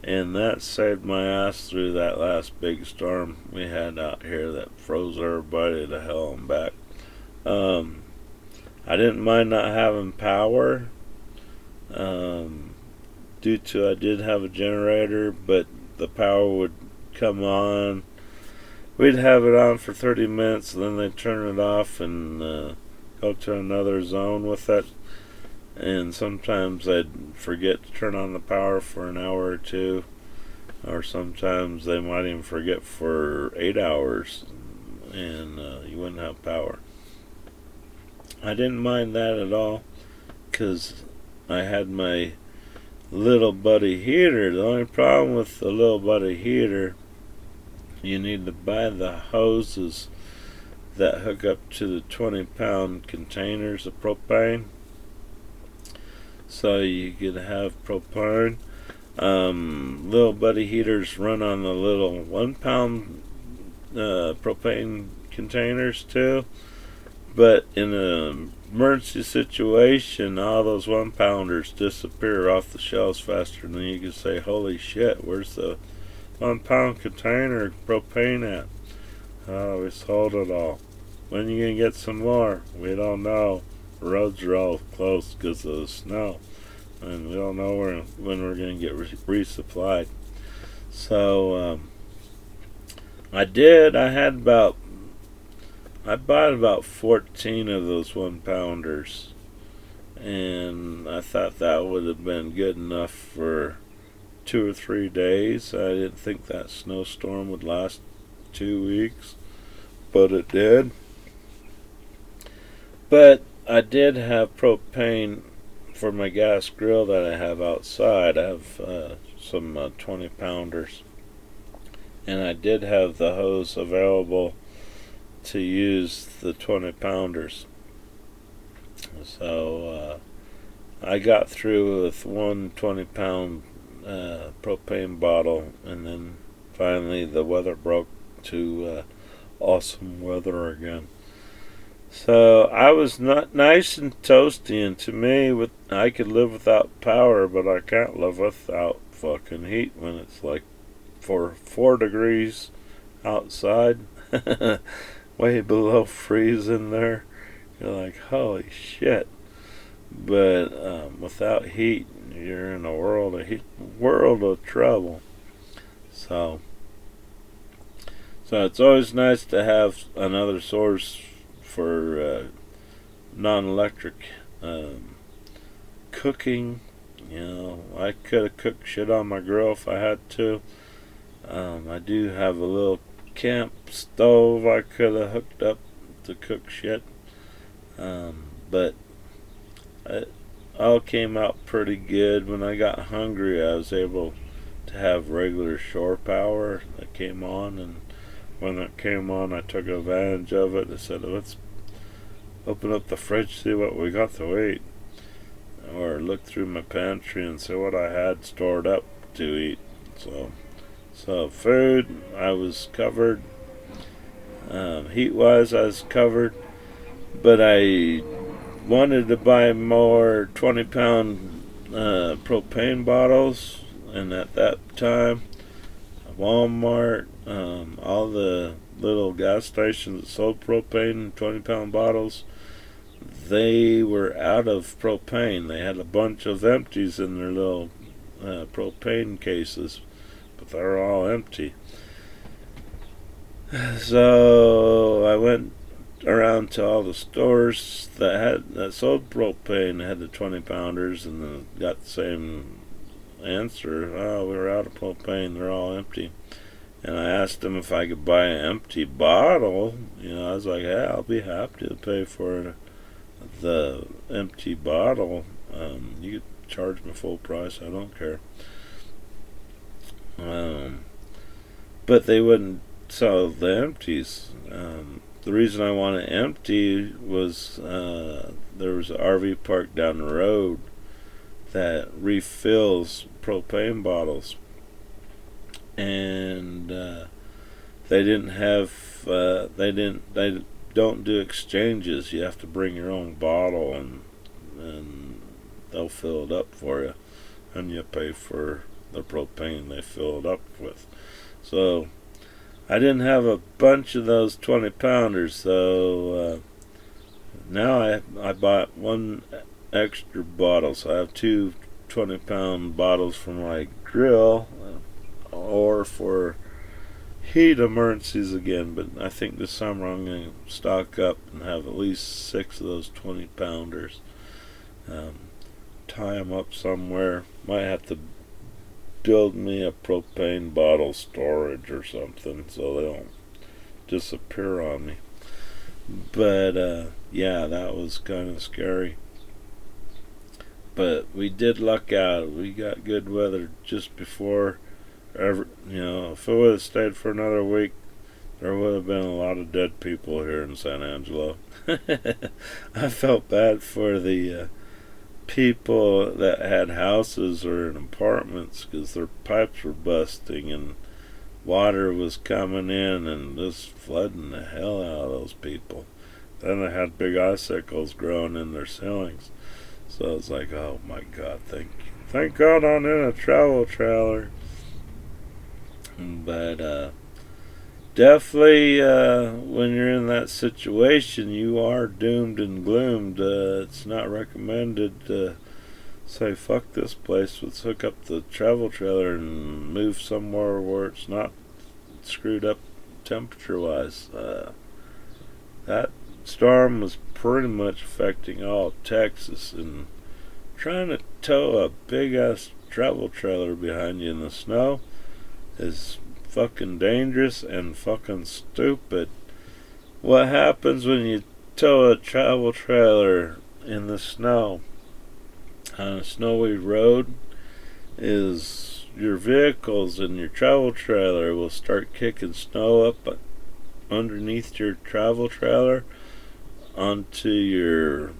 and that saved my ass through that last big storm we had out here that froze everybody to hell and back. I didn't mind not having power, due to I did have a generator, but the power would come on. We'd have it on for 30 minutes, and then they'd turn it off and go to another zone with it. And sometimes I'd forget to turn on the power for an hour or two, or sometimes they might even forget for 8 hours, and you wouldn't have power. I didn't mind that at all, because I had my little buddy heater. The only problem with the little buddy heater, you need to buy the hoses that hook up to the 20-pound containers of propane, so you could have propane. Little buddy heaters run on the little 1-pound propane containers too, but in an emergency situation, all those 1-pounders disappear off the shelves faster than you can say, holy shit, where's the 1-pound container of propane at? Oh, we sold it all. When are you going to get some more? We don't know. The roads are all closed because of the snow, and we don't know when we're going to get resupplied. So I bought about 14 of those 1-pounders, and I thought that would have been good enough for 2 or 3 days. I didn't think that snowstorm would last 2 weeks, but it did. But I did have propane for my gas grill that I have outside. I have some 20-pounders, and I did have the hose available to use the 20-pounders. So I got through with one 20-pound propane bottle, and then finally the weather broke to awesome weather again. So I was not nice and toasty, and to me, I could live without power, but I can't live without fucking heat when it's like 4 degrees outside, way below freezing there. You're like, holy shit. But without heat, you're in a world of trouble. So it's always nice to have another source for non-electric cooking. You know, I could have cooked shit on my grill if I had to. I do have a little camp stove I could have hooked up to cook shit, but it all came out pretty good. When I got hungry, I was able to have regular shore power that came on, and when it came on, I took advantage of it. I said, let's open up the fridge, see what we got to eat, or look through my pantry and see what I had stored up to eat. So food, I was covered. Heat-wise, I was covered, but I wanted to buy more 20-pound propane bottles, and at that time, Walmart, all the little gas stations that sold propane 20-pound bottles, they were out of propane. They had a bunch of empties in their little propane cases, but they're all empty. So I went around to all the stores that sold propane, had the 20-pounders, and got the same answer, oh, we're out of propane, they're all empty. And I asked him if I could buy an empty bottle. I was like, yeah, I'll be happy to pay for the empty bottle. You could charge me full price, I don't care. But they wouldn't sell the empties. The reason I wanted empty was there was an RV park down the road that refills propane bottles, and they don't do exchanges. You have to bring your own bottle, and they'll fill it up for you, and you pay for the propane they fill it up with. So I didn't have a bunch of those 20-pounders, so now I bought one extra bottle, so I have two 20-pound bottles for my grill, or for heat emergencies again. But I think this summer I'm going to stock up and have at least 6 of those 20-pounders. Tie them up somewhere. Might have to build me a propane bottle storage or something so they don't disappear on me. But yeah, that was kind of scary. But we did luck out. We got good weather just before. If it would have stayed for another week, there would have been a lot of dead people here in San Angelo. I felt bad for the people that had houses or in apartments, because their pipes were busting and water was coming in and just flooding the hell out of those people. Then they had big icicles growing in their ceilings. So it's like, oh my God, thank God I'm in a travel trailer. But definitely when you're in that situation, you are doomed and gloomed. It's not recommended to say, fuck this place, let's hook up the travel trailer and move somewhere where it's not screwed up temperature wise. That storm was pretty much affecting all of Texas, and trying to tow a big ass travel trailer behind you in the snow is fucking dangerous and fucking stupid. What happens when you tow a travel trailer in the snow on a snowy road is your vehicles and your travel trailer will start kicking snow up underneath your travel trailer onto your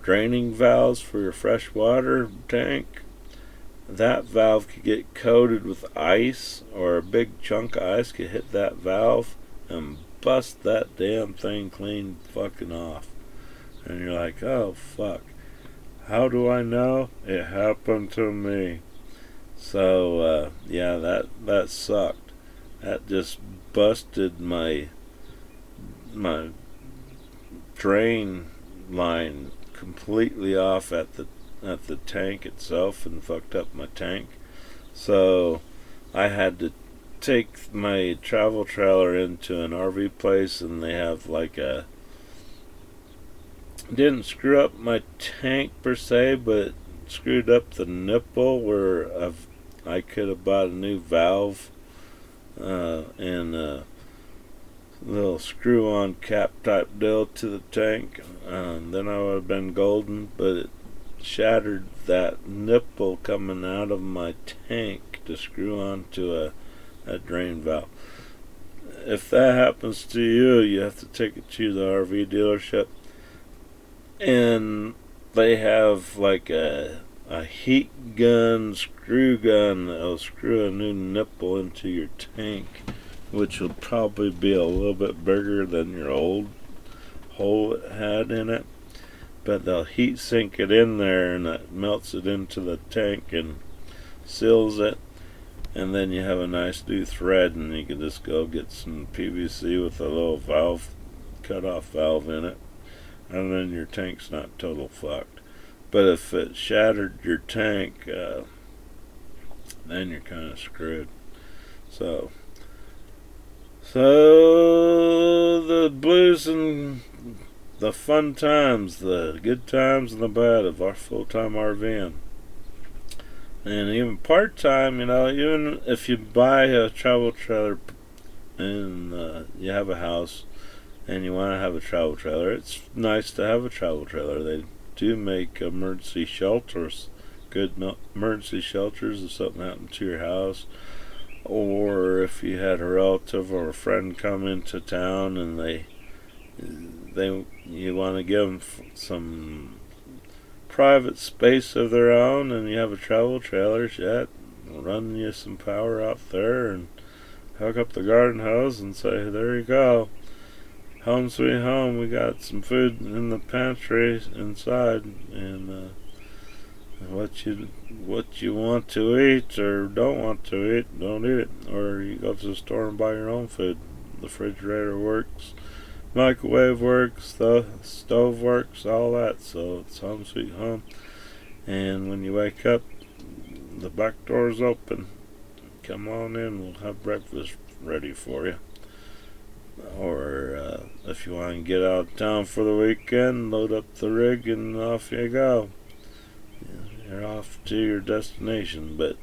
draining valves for your fresh water tank. That valve could get coated with ice, or a big chunk of ice could hit that valve and bust that damn thing clean fucking off. And you're like, oh fuck, how do I know? It happened to me. So yeah, that sucked. That just busted my drain line completely off at the tank itself and fucked up my tank. So I had to take my travel trailer into an RV place, and they have like didn't screw up my tank per se, but screwed up the nipple where I could have bought a new valve and a little screw-on cap type deal to the tank. Then I would have been golden, but it shattered that nipple coming out of my tank to screw onto a drain valve. If that happens to you, you have to take it to the RV dealership, and they have like a heat gun, screw gun that'll screw a new nipple into your tank, which will probably be a little bit bigger than your old hole it had in it. But they'll heat sink it in there, and that melts it into the tank and seals it. And then you have a nice new thread, and you can just go get some PVC with a little valve, cut-off valve in it, and then your tank's not total fucked. But if it shattered your tank, then you're kind of screwed. So the blues and the fun times, the good times and the bad of our full-time RVing. And even part-time, even if you buy a travel trailer and you have a house and you want to have a travel trailer, it's nice to have a travel trailer. They do make emergency shelters, good emergency shelters if something happened to your house, or if you had a relative or a friend come into town and you want to give them some private space of their own, and you have a travel trailer, run you some power out there and hook up the garden hose and say, there you go, home sweet home, we got some food in the pantry inside, and what you want to eat or don't want to eat, don't eat it. Or you go to the store and buy your own food. The refrigerator works, microwave works, the stove works, all that. So it's home sweet home. And when you wake up, the back door's open. Come on in, we'll have breakfast ready for you. Or if you want to get out of town for the weekend, load up the rig and off you go. You're off to your destination. But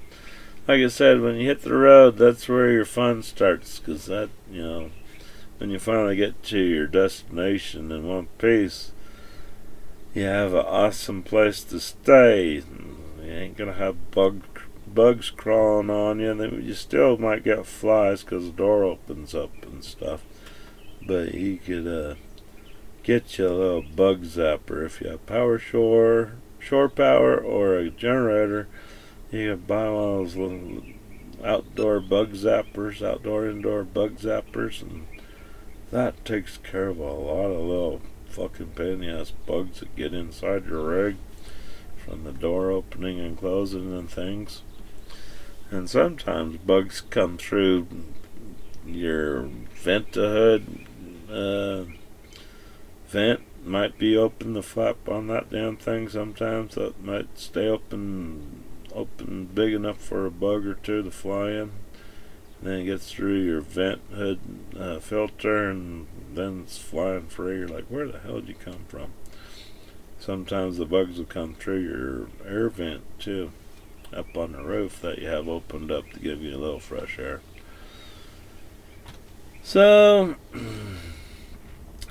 like I said, when you hit the road, that's where your fun starts, because that, when you finally get to your destination in one piece, you have an awesome place to stay. You ain't gonna have bugs crawling on you. You still might get flies because the door opens up and stuff, but you could get you a little bug zapper if you have shore power or a generator. You can buy one of those little outdoor indoor bug zappers, and that takes care of a lot of little fucking pain in the ass bugs that get inside your rig from the door opening and closing and things. And sometimes bugs come through your vent-to-hood vent. Might be open, the flap on that damn thing sometimes that might stay open big enough for a bug or two to fly in. And then it gets through your vent hood filter, and then it's flying free. You're like, where the hell did you come from? Sometimes the bugs will come through your air vent too, up on the roof that you have opened up to give you a little fresh air. So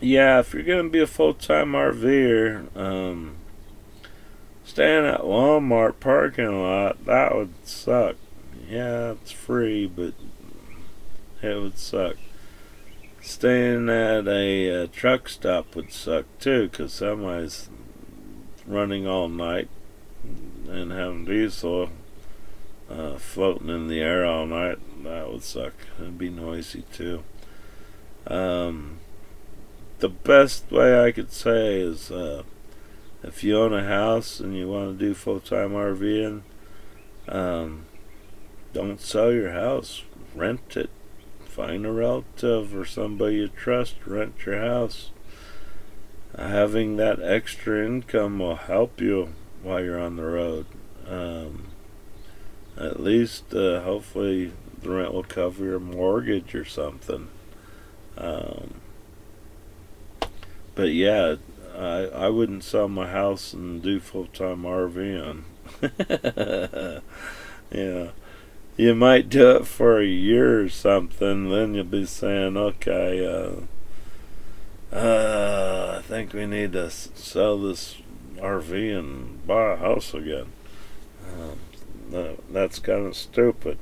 yeah, if you're going to be a full-time RVer, staying at Walmart parking lot, that would suck. Yeah, it's free, but it would suck. Staying at a truck stop would suck too, because somebody's running all night and having diesel floating in the air all night. That would suck. It'd be noisy too. The best way I could say is if you own a house and you want to do full-time RVing, don't sell your house. Rent it. Find a relative or somebody you trust. Rent your house. Having that extra income will help you while you're on the road. At least, hopefully, the rent will cover your mortgage or something. But yeah, I wouldn't sell my house and do full-time RVing. Yeah, you might do it for a year or something, then you'll be saying, okay, I think we need to sell this RV and buy a house again. That's kind of stupid.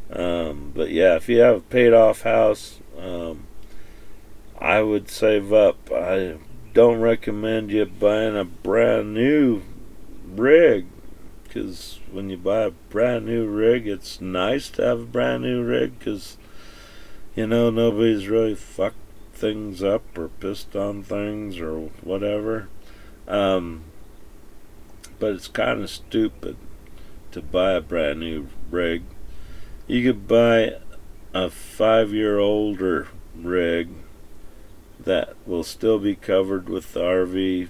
But yeah, if you have a paid-off house, I would save up. I don't recommend you buying a brand new rig, because when you buy a brand new rig, it's nice to have a brand new rig, because nobody's really fucked things up or pissed on things or whatever. But it's kind of stupid to buy a brand new rig. You could buy a 5-year-older rig that will still be covered with the RV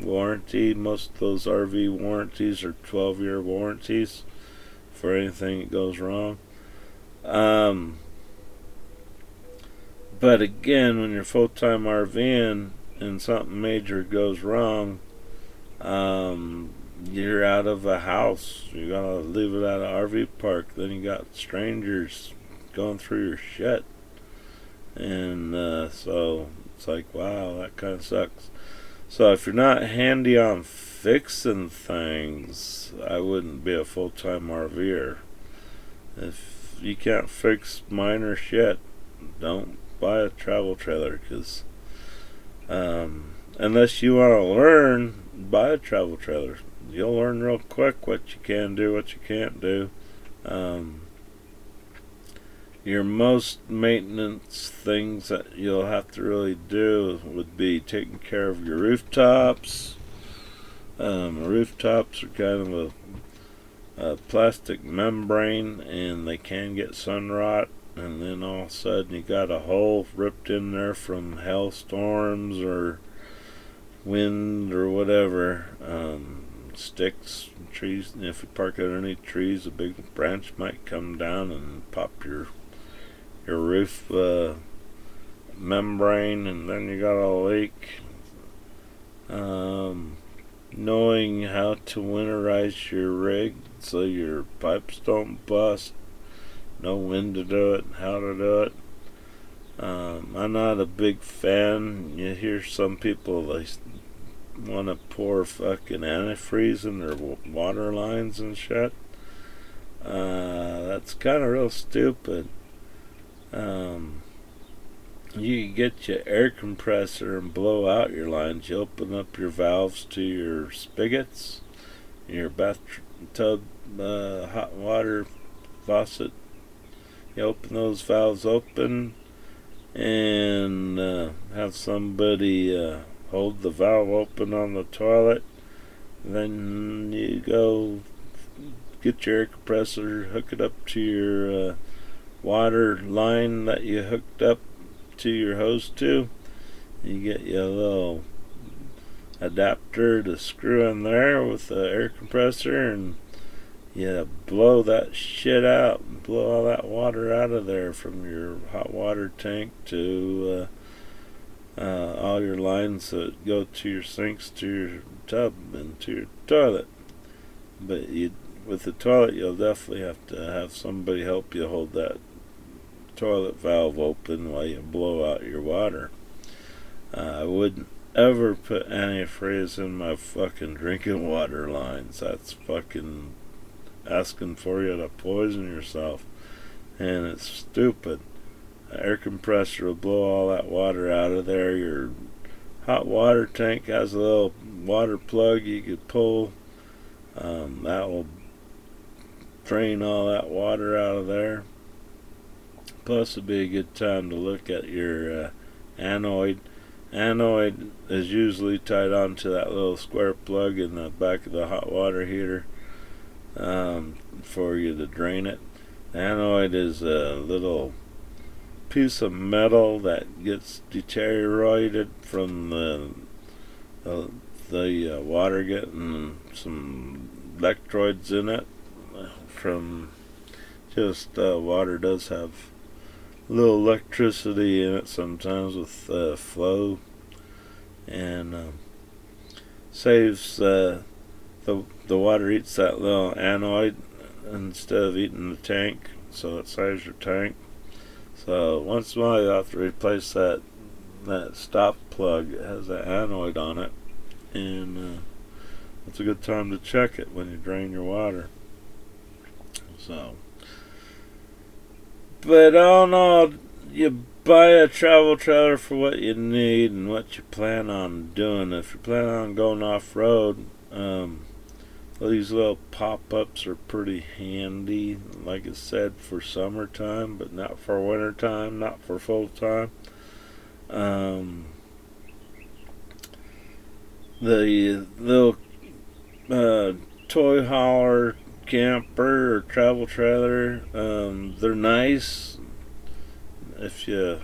warranty. Most of those RV warranties are 12-year warranties for anything that goes wrong. But again, when you're full-time RVing and something major goes wrong, you're out of a house. You gotta leave it at an RV park. Then you got strangers going through your shit. And so it's like, wow, that kind of sucks. So if you're not handy on fixing things, I wouldn't be a full-time RVer. If you can't fix minor shit, don't buy a travel trailer, because unless you want to learn, buy a travel trailer. You'll learn real quick what you can do, what you can't do. Your most maintenance things that you'll have to really do would be taking care of your rooftops. Rooftops are kind of a plastic membrane, and they can get sun rot, and then all of a sudden you got a hole ripped in there from hailstorms or wind or whatever. Sticks, trees. If you park underneath trees, a big branch might come down and pop your roof membrane, and then you got a leak. Knowing how to winterize your rig so your pipes don't bust, know when to do it, how to do it. I'm not a big fan. You hear some people, they want to pour fucking antifreeze in their water lines and shit. That's kind of real stupid. You get your air compressor and blow out your lines. You open up your valves to your spigots, your bathtub hot water faucet. You open those valves open and have somebody hold the valve open on the toilet. Then you go get your air compressor, hook it up to your water line that you hooked up to your hose to. You get your little adapter to screw in there with the air compressor, and you blow that shit out and blow all that water out of there from your hot water tank to all your lines that go to your sinks, to your tub, and to your toilet. But with the toilet, you'll definitely have to have somebody help you hold that toilet valve open while you blow out your water. I wouldn't ever put antifreeze in my fucking drinking water lines. That's fucking asking for you to poison yourself, and it's stupid. An air compressor will blow all that water out of there. Your hot water tank has a little water plug you could pull. That will drain all that water out of there. Plus, it'd be a good time to look at your anoid. Anoid is usually tied onto that little square plug in the back of the hot water heater for you to drain it. The anoid is a little piece of metal that gets deteriorated from the water getting some electrodes in it from just water does have a little electricity in it sometimes with flow, and saves the water eats that little anoid instead of eating the tank, so it saves your tank. So once in a while you have to replace that stop plug. It has an anoid on it, and it's a good time to check it when you drain your water. So, but all in all, you buy a travel trailer for what you need and what you plan on doing. If you plan on going off-road, these little pop-ups are pretty handy, like I said, for summertime, but not for wintertime, not for full-time. The little toy hauler camper or travel trailer, they're nice if you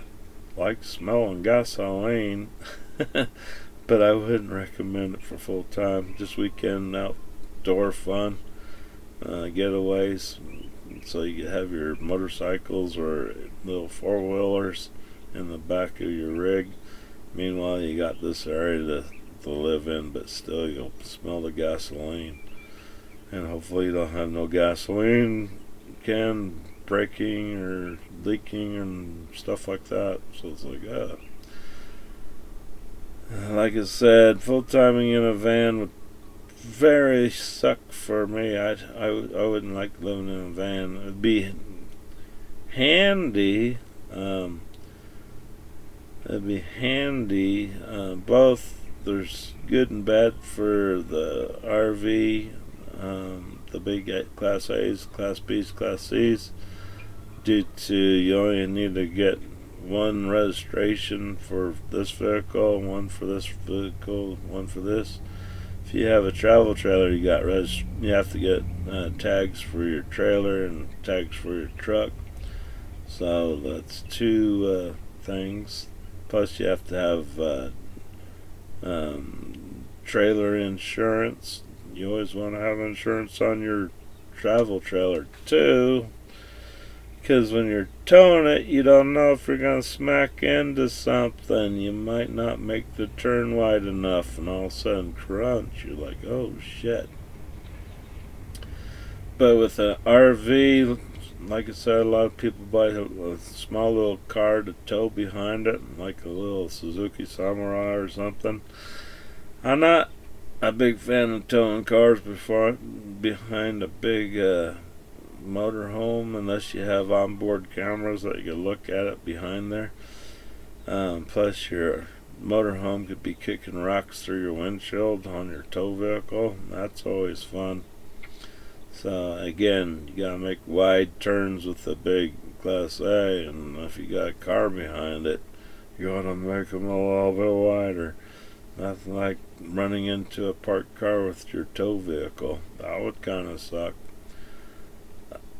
like smelling gasoline, but I wouldn't recommend it for full time. Just weekend outdoor fun, getaways, so you can have your motorcycles or little four-wheelers in the back of your rig. Meanwhile, you got this area to live in, but still you'll smell the gasoline. And hopefully you don't have no gasoline can breaking or leaking and stuff like that. So it's like, like I said, full-timing in a van would very suck for me. I wouldn't like living in a van. It'd be handy. It'd be handy. Both there's good and bad for the RV. The big Class A's, Class B's, Class C's, due to you only need to get one registration for this vehicle, one for this vehicle, one for this. If you have a travel trailer, you have to get tags for your trailer and tags for your truck. So that's two things. Plus, you have to have trailer insurance. You always want to have insurance on your travel trailer too, because when you're towing it, you don't know if you're going to smack into something. You might not make the turn wide enough, and all of a sudden, crunch. You're like, oh shit. But with an RV, like I said, a lot of people buy a small little car to tow behind it, like a little Suzuki Samurai or something. I'm not a big fan of towing cars behind a big motorhome unless you have onboard cameras that you can look at it behind there. Plus, your motorhome could be kicking rocks through your windshield on your tow vehicle. That's always fun. So again, you gotta make wide turns with the big Class A, and if you got a car behind it, you want to make them a little bit wider. Nothing like running into a parked car with your tow vehicle. That would kind of suck.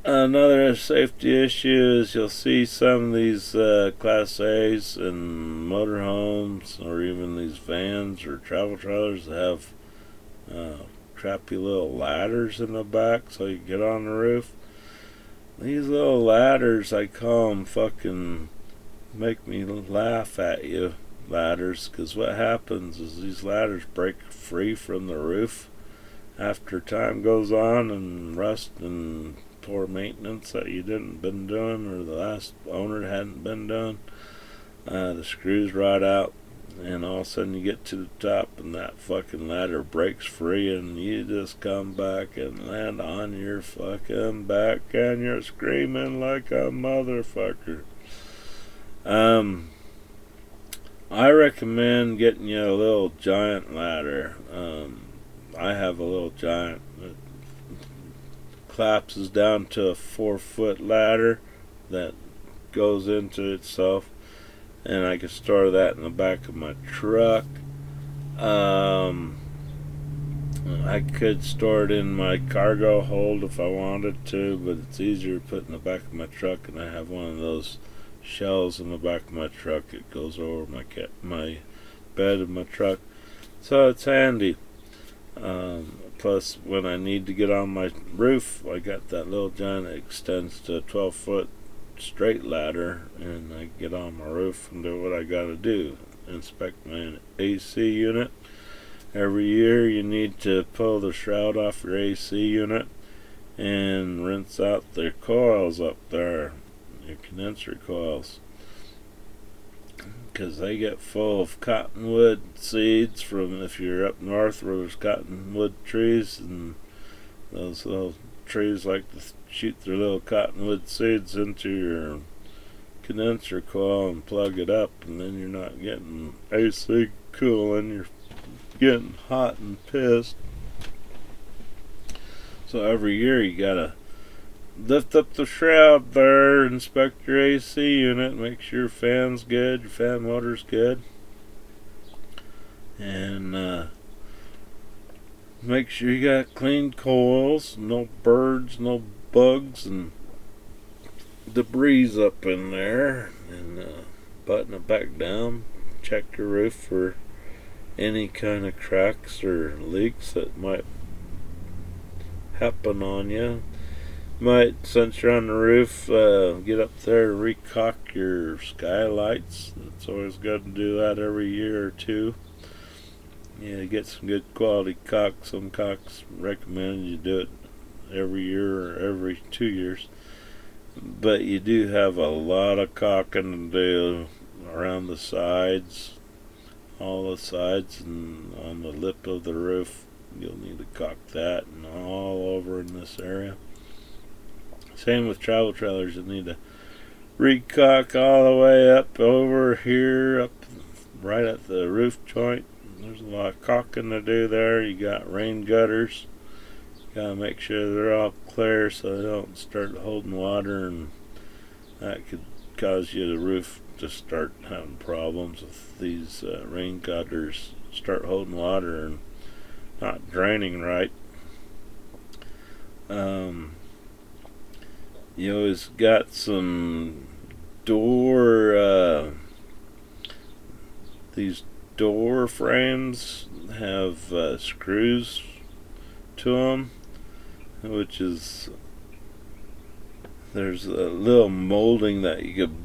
Another safety issue is you'll see some of these Class A's and motorhomes, or even these vans or travel trailers that have crappy little ladders in the back so you can get on the roof. These little ladders, I call them fucking make me laugh at you ladders, because what happens is these ladders break free from the roof after time goes on, and rust and poor maintenance that you didn't been doing, or the last owner hadn't been doing. The screws rot out, and all of a sudden you get to the top and that fucking ladder breaks free, and you just come back and land on your fucking back, and you're screaming like a motherfucker. I recommend getting you a little giant ladder. I have a little giant that collapses down to a 4-foot ladder that goes into itself, and I can store that in the back of my truck. I could store it in my cargo hold if I wanted to, but it's easier to put in the back of my truck, and I have one of those shelves in the back of my truck. It goes over my bed of my truck, so it's handy. Plus, when I need to get on my roof, I got that little giant that extends to a 12-foot straight ladder, and I get on my roof and do what I gotta do. Inspect my AC unit. Every year you need to pull the shroud off your AC unit and rinse out the coils up there, your condenser coils, because they get full of cottonwood seeds from, if you're up north where there's cottonwood trees, and those little trees like to shoot their little cottonwood seeds into your condenser coil and plug it up, and then you're not getting AC cooling, you're getting hot and pissed. So every year you gotta lift up the shroud there, inspect your AC unit, make sure your fan's good, your fan motor's good, and make sure you got clean coils, no birds, no bugs, and debris up in there, and button it back down. Check your roof for any kind of cracks or leaks that might happen on you. Might, since you're on the roof, get up there and recock your skylights. It's always good to do that every year or two. Yeah, get some good quality caulk. Some caulks recommend you do it every year or every 2 years. But you do have a lot of caulking to do around the sides, all the sides, and on the lip of the roof. You'll need to caulk that, and all over in this area. Same with travel trailers. You'll need to re-caulk all the way up over here, up right at the roof joint. There's a lot of caulking to do there. You got rain gutters. Gotta make sure they're all clear so they don't start holding water, and that could cause you the roof to start having problems if these rain gutters start holding water and not draining right. You always got some door, these door frames have screws to them, which is, there's a little molding that you could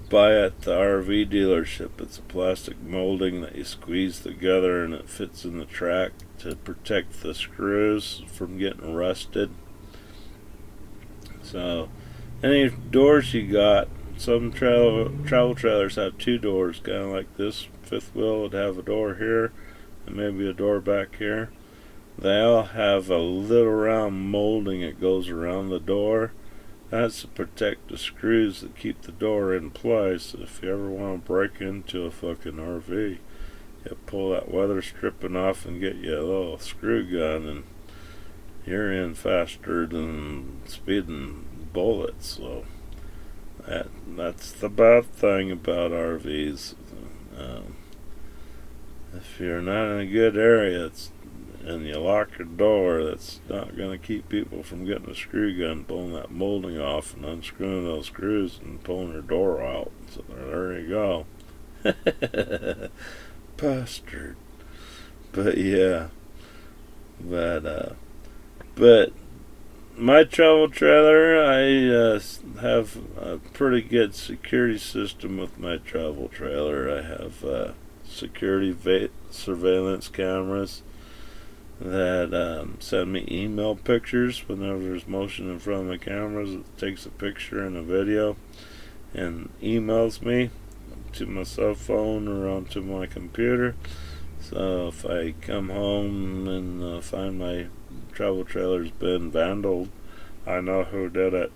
buy at the RV dealership. It's a plastic molding that you squeeze together and it fits in the track to protect the screws from getting rusted. So any doors you got, some travel trailers have two doors, kind of like this fifth wheel would have a door here and maybe a door back here. They all have a little round molding that goes around the door. That's to protect the screws that keep the door in place. If you ever want to break into a fucking RV, you pull that weather stripping off and get you a little screw gun, and you're in faster than speeding bullets. So that's the bad thing about RVs. If you're not in a good area, and you lock your door, that's not going to keep people from getting a screw gun, pulling that molding off and unscrewing those screws and pulling your door out. So there you go. Bastard. But yeah. But my travel trailer, I have a pretty good security system with my travel trailer. I have security surveillance cameras that send me email pictures whenever there's motion in front of the cameras. It takes a picture and a video and emails me to my cell phone or onto my computer. So if I come home and find my travel trailer's been vandalized, I know who did it.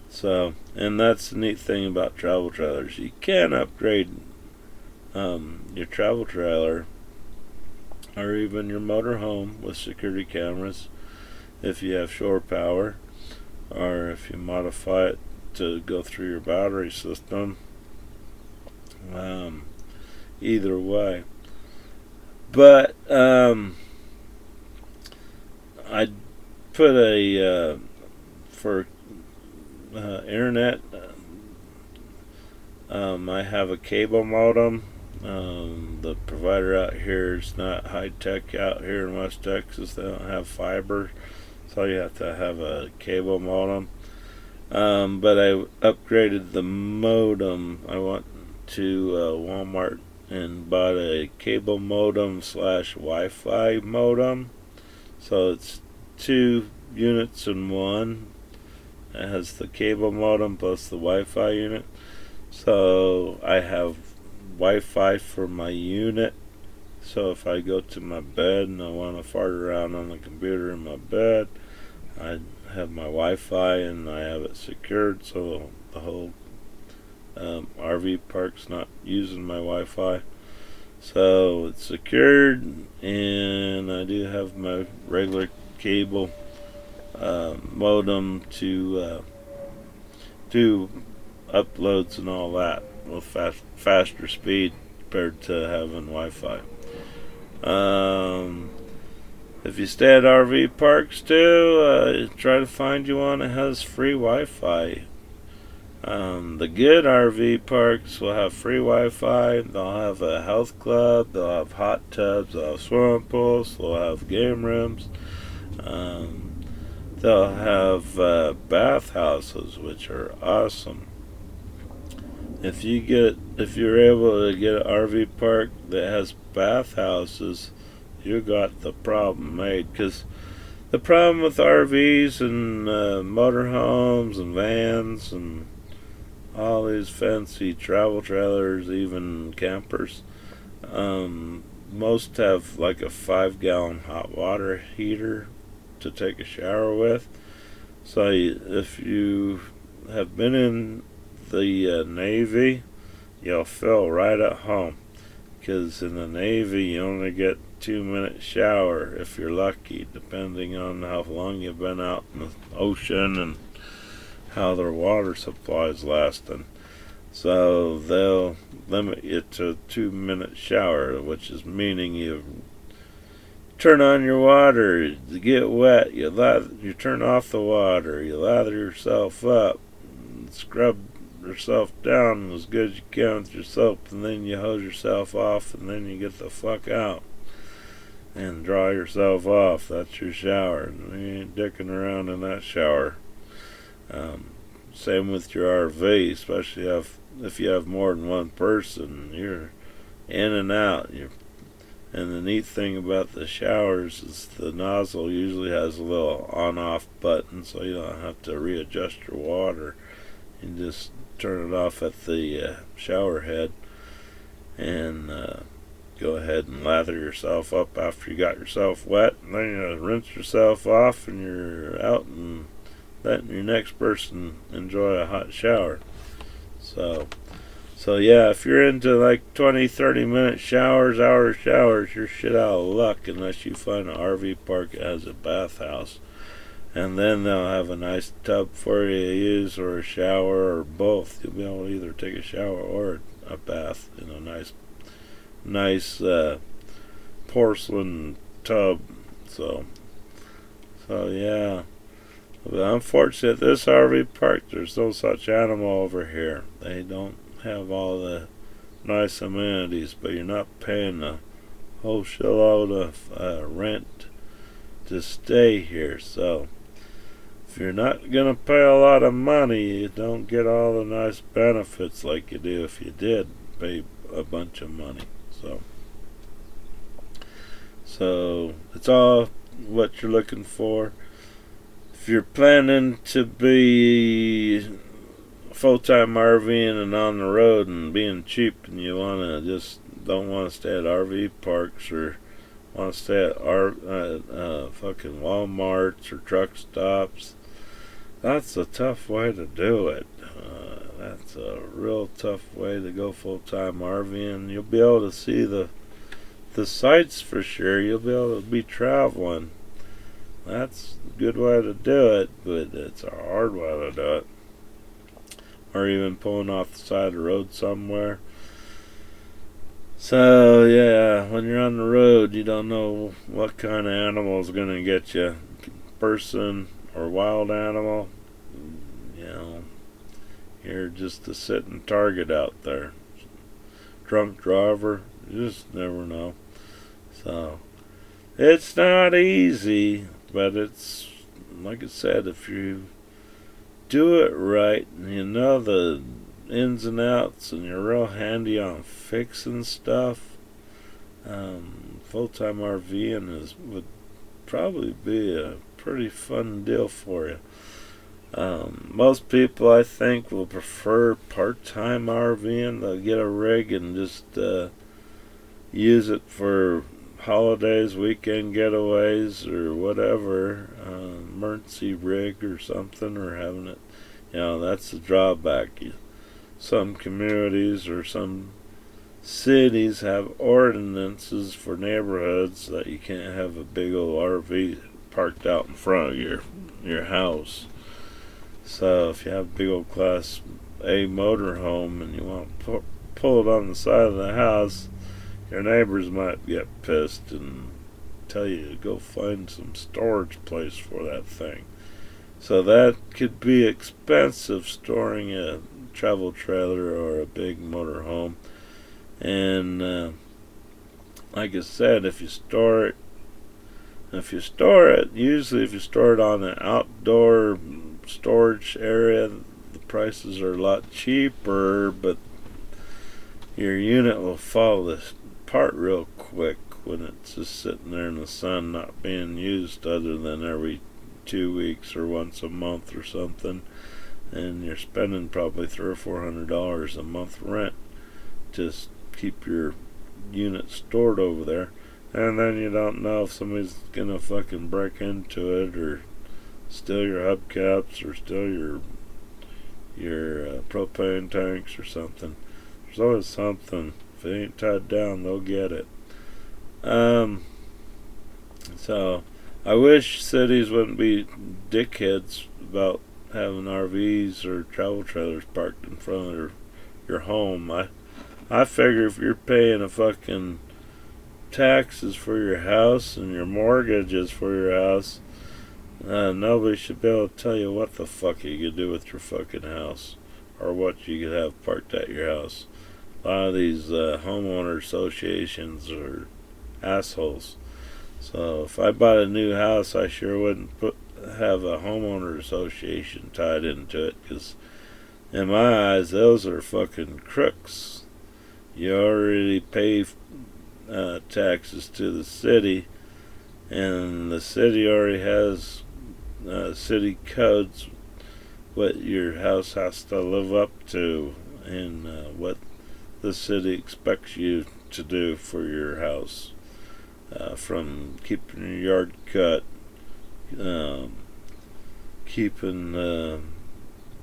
So, and that's the neat thing about travel trailers. You can upgrade your travel trailer or even your motorhome with security cameras if you have shore power, or if you modify it to go through your battery system. Either way. But I put a for internet, I have a cable modem. The provider out here is not high tech out here in West Texas. They don't have fiber, so you have to have a cable modem. But I upgraded the modem. I went to Walmart and bought a cable modem / Wi-Fi modem. So it's 2 units in one. It has the cable modem plus the Wi-Fi unit. So I have Wi-Fi for my unit. So if I go to my bed and I want to fart around on the computer in my bed, I have my Wi-Fi and I have it secured, so the whole RV park's not using my Wi-Fi. So it's secured, and I do have my regular cable modem to do uploads and all that with faster speed compared to having Wi-Fi. If you stay at RV parks too, try to find you one that has free Wi-Fi. The good RV parks will have free Wi-Fi. They'll have a health club. They'll have hot tubs. They'll have swimming pools. They'll have game rooms. They'll have bath houses, which are awesome. If you're able to get an RV park that has bath houses, you got the problem made, because The problem with RVs and motorhomes and vans and all these fancy travel trailers, even campers, most have like a 5-gallon hot water heater to take a shower with. So if you have been in the Navy, you'll feel right at home. Because in the Navy, you only get 2-minute shower if you're lucky, depending on how long you've been out in the ocean and how their water supply is lasting. So they'll limit you to a 2-minute shower, which is meaning you turn on your water, you get wet, you turn off the water, you lather yourself up, scrub yourself down as good as you can with your soap, and then you hose yourself off, and then you get the fuck out and dry yourself off. That's your shower, and you ain't dicking around in that shower. Same with your RV, especially if you have more than one person. You're in and out. And the neat thing about the showers is the nozzle usually has a little on-off button, so you don't have to readjust your water. You just turn it off at the shower head and go ahead and lather yourself up after you got yourself wet, and then you rinse yourself off, and you're out and letting your next person enjoy a hot shower. So yeah, if you're into like 20-30 minute showers, hour showers, you're shit out of luck unless you find an RV park that has a bathhouse. And then they'll have a nice tub for you to use, or a shower, or both. You'll be able to either take a shower or a bath in a nice porcelain tub. So yeah. But unfortunately, at this RV park, there's no such animal over here. They don't have all the nice amenities, but you're not paying a whole shitload of rent to stay here. So if you're not going to pay a lot of money, you don't get all the nice benefits like you do if you did pay a bunch of money. So it's all what you're looking for. If you're planning to be full-time RVing and on the road and being cheap, and you don't want to stay at RV parks, or want to stay at fucking Walmarts or truck stops, that's a tough way to do it. That's a real tough way to go full-time RVing. You'll be able to see the sights for sure. You'll be able to be traveling. That's a good way to do it, but it's a hard way to do it. Or even pulling off the side of the road somewhere. So yeah, when you're on the road, you don't know what kind of animal is going to get you. Person or wild animal. You're just a sitting target out there. Drunk driver, you just never know. So it's not easy, but it's, like I said, if you do it right, and you know the ins and outs, and you're real handy on fixing stuff, full-time RVing would probably be a pretty fun deal for you. Most people, I think, will prefer part-time RVing. They'll get a rig and just use it for holidays, weekend getaways, or whatever, emergency rig or something, or having it, that's the drawback. Some communities or some cities have ordinances for neighborhoods that you can't have a big old RV parked out in front of your house. So if you have a big old Class A motorhome and you want to pull it on the side of the house, your neighbors might get pissed and tell you to go find some storage place for that thing. So that could be expensive, storing a travel trailer or a big motorhome. And like I said, if you store it, usually if you store it on an outdoor storage area, the prices are a lot cheaper, but your unit will fall apart real quick when it's just sitting there in the sun not being used other than every 2 weeks or once a month or something, and you're spending probably $300 or $400 a month rent to keep your unit stored over there, and then you don't know if somebody's gonna fucking break into it or steal your hubcaps or steal your propane tanks or something. There's always something. If it ain't tied down, they'll get it. So I wish cities wouldn't be dickheads about having RVs or travel trailers parked in front of your home. I figure if you're paying a fucking taxes for your house and your mortgages for your house, nobody should be able to tell you what the fuck you could do with your fucking house or what you could have parked at your house. A lot of these homeowner associations are assholes. So if I bought a new house, I sure wouldn't have a homeowner association tied into it, because in my eyes, those are fucking crooks. You already pay taxes to the city, and the city already has city codes what your house has to live up to, and what the city expects you to do for your house, from keeping your yard cut, keeping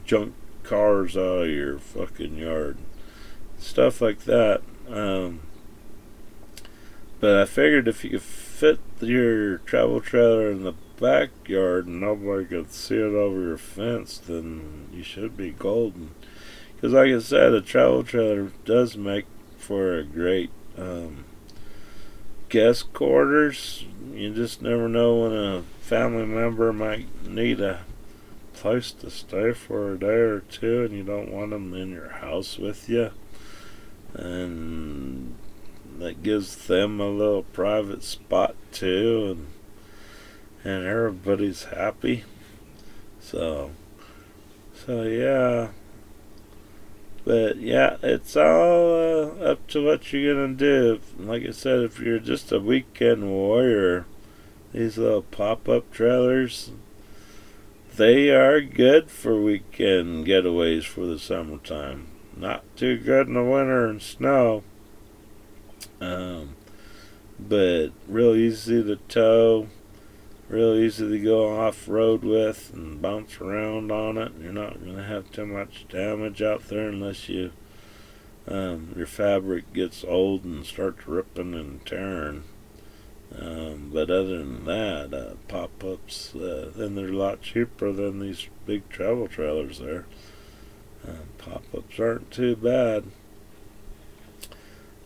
junk cars out of your fucking yard, stuff like that. But I figured if you could fit your travel trailer in the backyard and nobody could see it over your fence, then you should be golden. Because like I said, a travel trailer does make for a great guest quarters. You just never know when a family member might need a place to stay for a day or two, and you don't want them in your house with you. And that gives them a little private spot too, and everybody's happy. So yeah. But yeah, it's all up to what you're gonna do. Like I said, if you're just a weekend warrior, these little pop-up trailers, they are good for weekend getaways for the summertime. Not too good in the winter and snow. But real easy to tow, real easy to go off-road with and bounce around on it. You're not going to have too much damage out there unless your fabric gets old and starts ripping and tearing. But other than that, pop-ups, then they're a lot cheaper than these big travel trailers there. Pop-ups aren't too bad.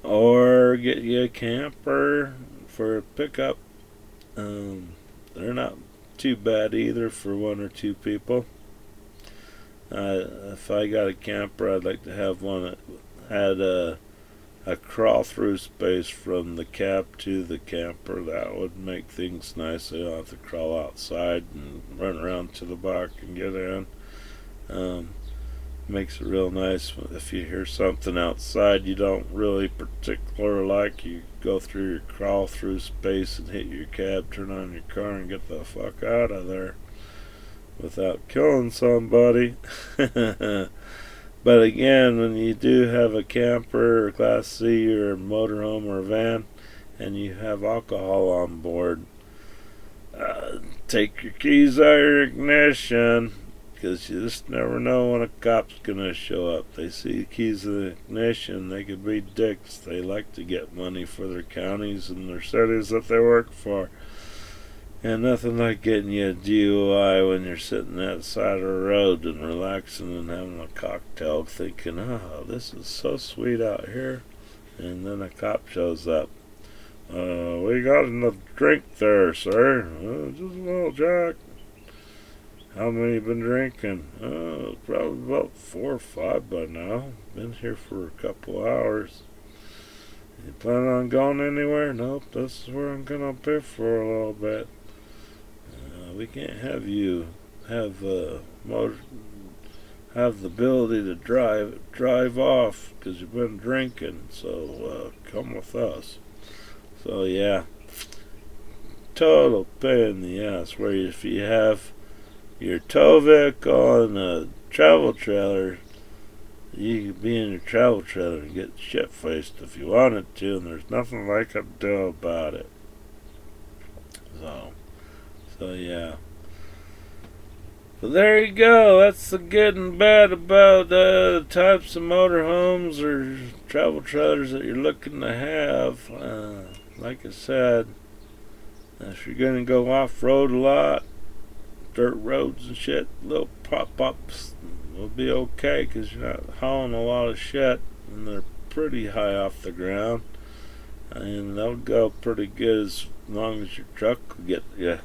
Or get you a camper for a pickup. They're not too bad either for one or two people. If I got a camper, I'd like to have one that had a crawl-through space from the cab to the camper. That would make things nice. You don't have to crawl outside and run around to the back and get in. Makes it real nice if you hear something outside you don't really particular like. You go through your crawl through space and hit your cab, turn on your car, and get the fuck out of there without killing somebody. But again, when you do have a camper or Class C or a motorhome or a van and you have alcohol on board, take your keys out of your ignition, because you just never know when a cop's gonna show up. They see keys in the ignition, they could be dicks. They like to get money for their counties and their cities that they work for. And nothing like getting you a DUI when you're sitting at the side of the road and relaxing and having a cocktail, thinking, oh, this is so sweet out here. And then a cop shows up. We got enough drink there, sir. Just a little Jack. How many you been drinking? Probably about 4 or 5 by now. Been here for a couple hours. You plan on going anywhere? Nope, this is where I'm gonna be for a little bit. We can't have you have the ability to drive off because you've been drinking. So come with us. So yeah, total pain in the ass. Where if you have your tow vehicle and a travel trailer, you could be in your travel trailer and get shit faced if you wanted to, and there's nothing they could do about it. So yeah. But there you go. That's the good and bad about the types of motorhomes or travel trailers that you're looking to have. Like I said, if you're going to go off-road a lot, dirt roads and shit, little pop-ups will be okay because you're not hauling a lot of shit, and they're pretty high off the ground, and they'll go pretty good as long as your truck will get you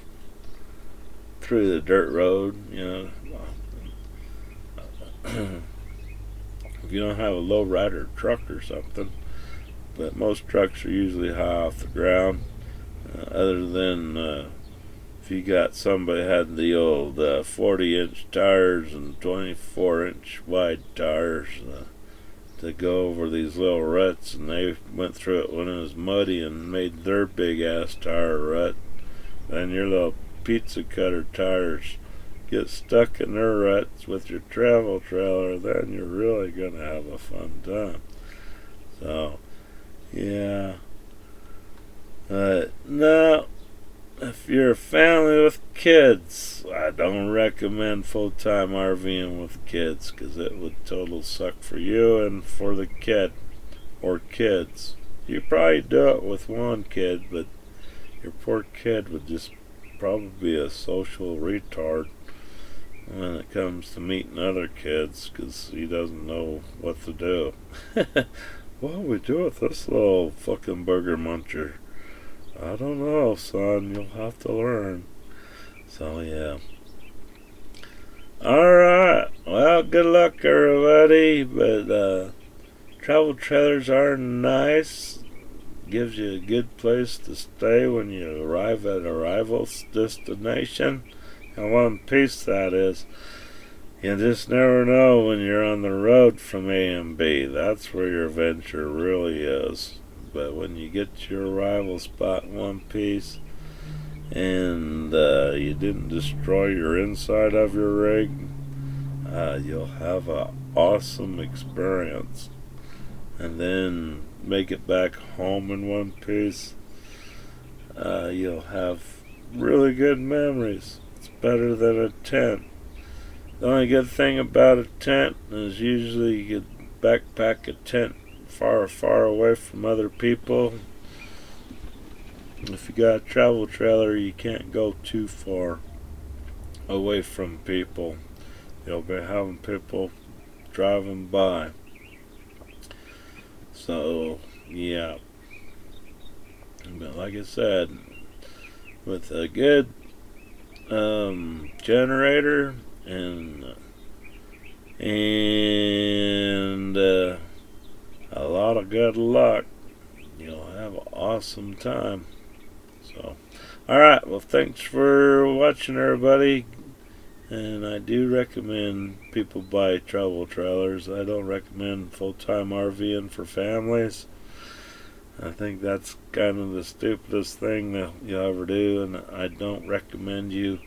through the dirt road. If you don't have a low rider truck or something, but most trucks are usually high off the ground, other than if you got somebody had the old 40-inch tires and 24-inch wide tires to go over these little ruts, and they went through it when it was muddy and made their big ass tire rut, then your little pizza cutter tires get stuck in their ruts with your travel trailer, then you're really gonna have a fun time. So yeah, no, if you're a family with kids, I don't recommend full-time RVing with kids, because it would total suck for you and for the kid or kids. You probably do it with one kid, but your poor kid would just probably be a social retard when it comes to meeting other kids, because he doesn't know what to do. What do we do with this little fucking burger muncher? I don't know, son. You'll have to learn. So yeah. Alright. Well, good luck, everybody. But travel trailers are nice. Gives you a good place to stay when you arrive at arrival destination. And one piece that is, you just never know when you're on the road from A and B. That's where your adventure really is. But when you get to your arrival spot in one piece, and you didn't destroy your inside of your rig, you'll have an awesome experience. And then make it back home in one piece, you'll have really good memories. It's better than a tent. The only good thing about a tent is usually you could backpack a tent far away from other people. If you got a travel trailer, you can't go too far away from people. You'll be having people driving by. So yeah, but like I said, with a good generator and a lot of good luck, you'll have an awesome time. So alright, well, thanks for watching, everybody, and I do recommend people buy travel trailers. I don't recommend full-time RVing for families. I think that's kind of the stupidest thing that you'll ever do, and I don't recommend you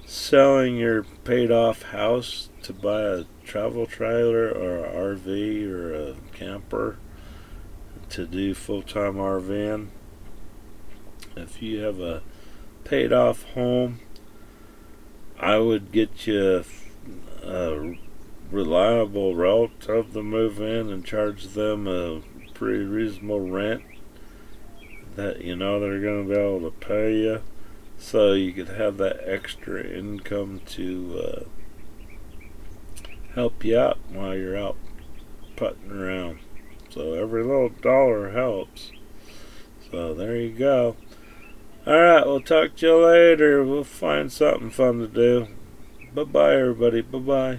selling your paid-off house to buy a travel trailer or an RV or a camper to do full-time RVing. If you have a paid-off home, I would get you a reliable relative to move in and charge them a pretty reasonable rent that you know they're going to be able to pay you, so you could have that extra income to help you out while you're out putting around. So every little dollar helps. So there you go. Alright, we'll talk to you later. We'll find something fun to do. Bye-bye, everybody. Bye-bye.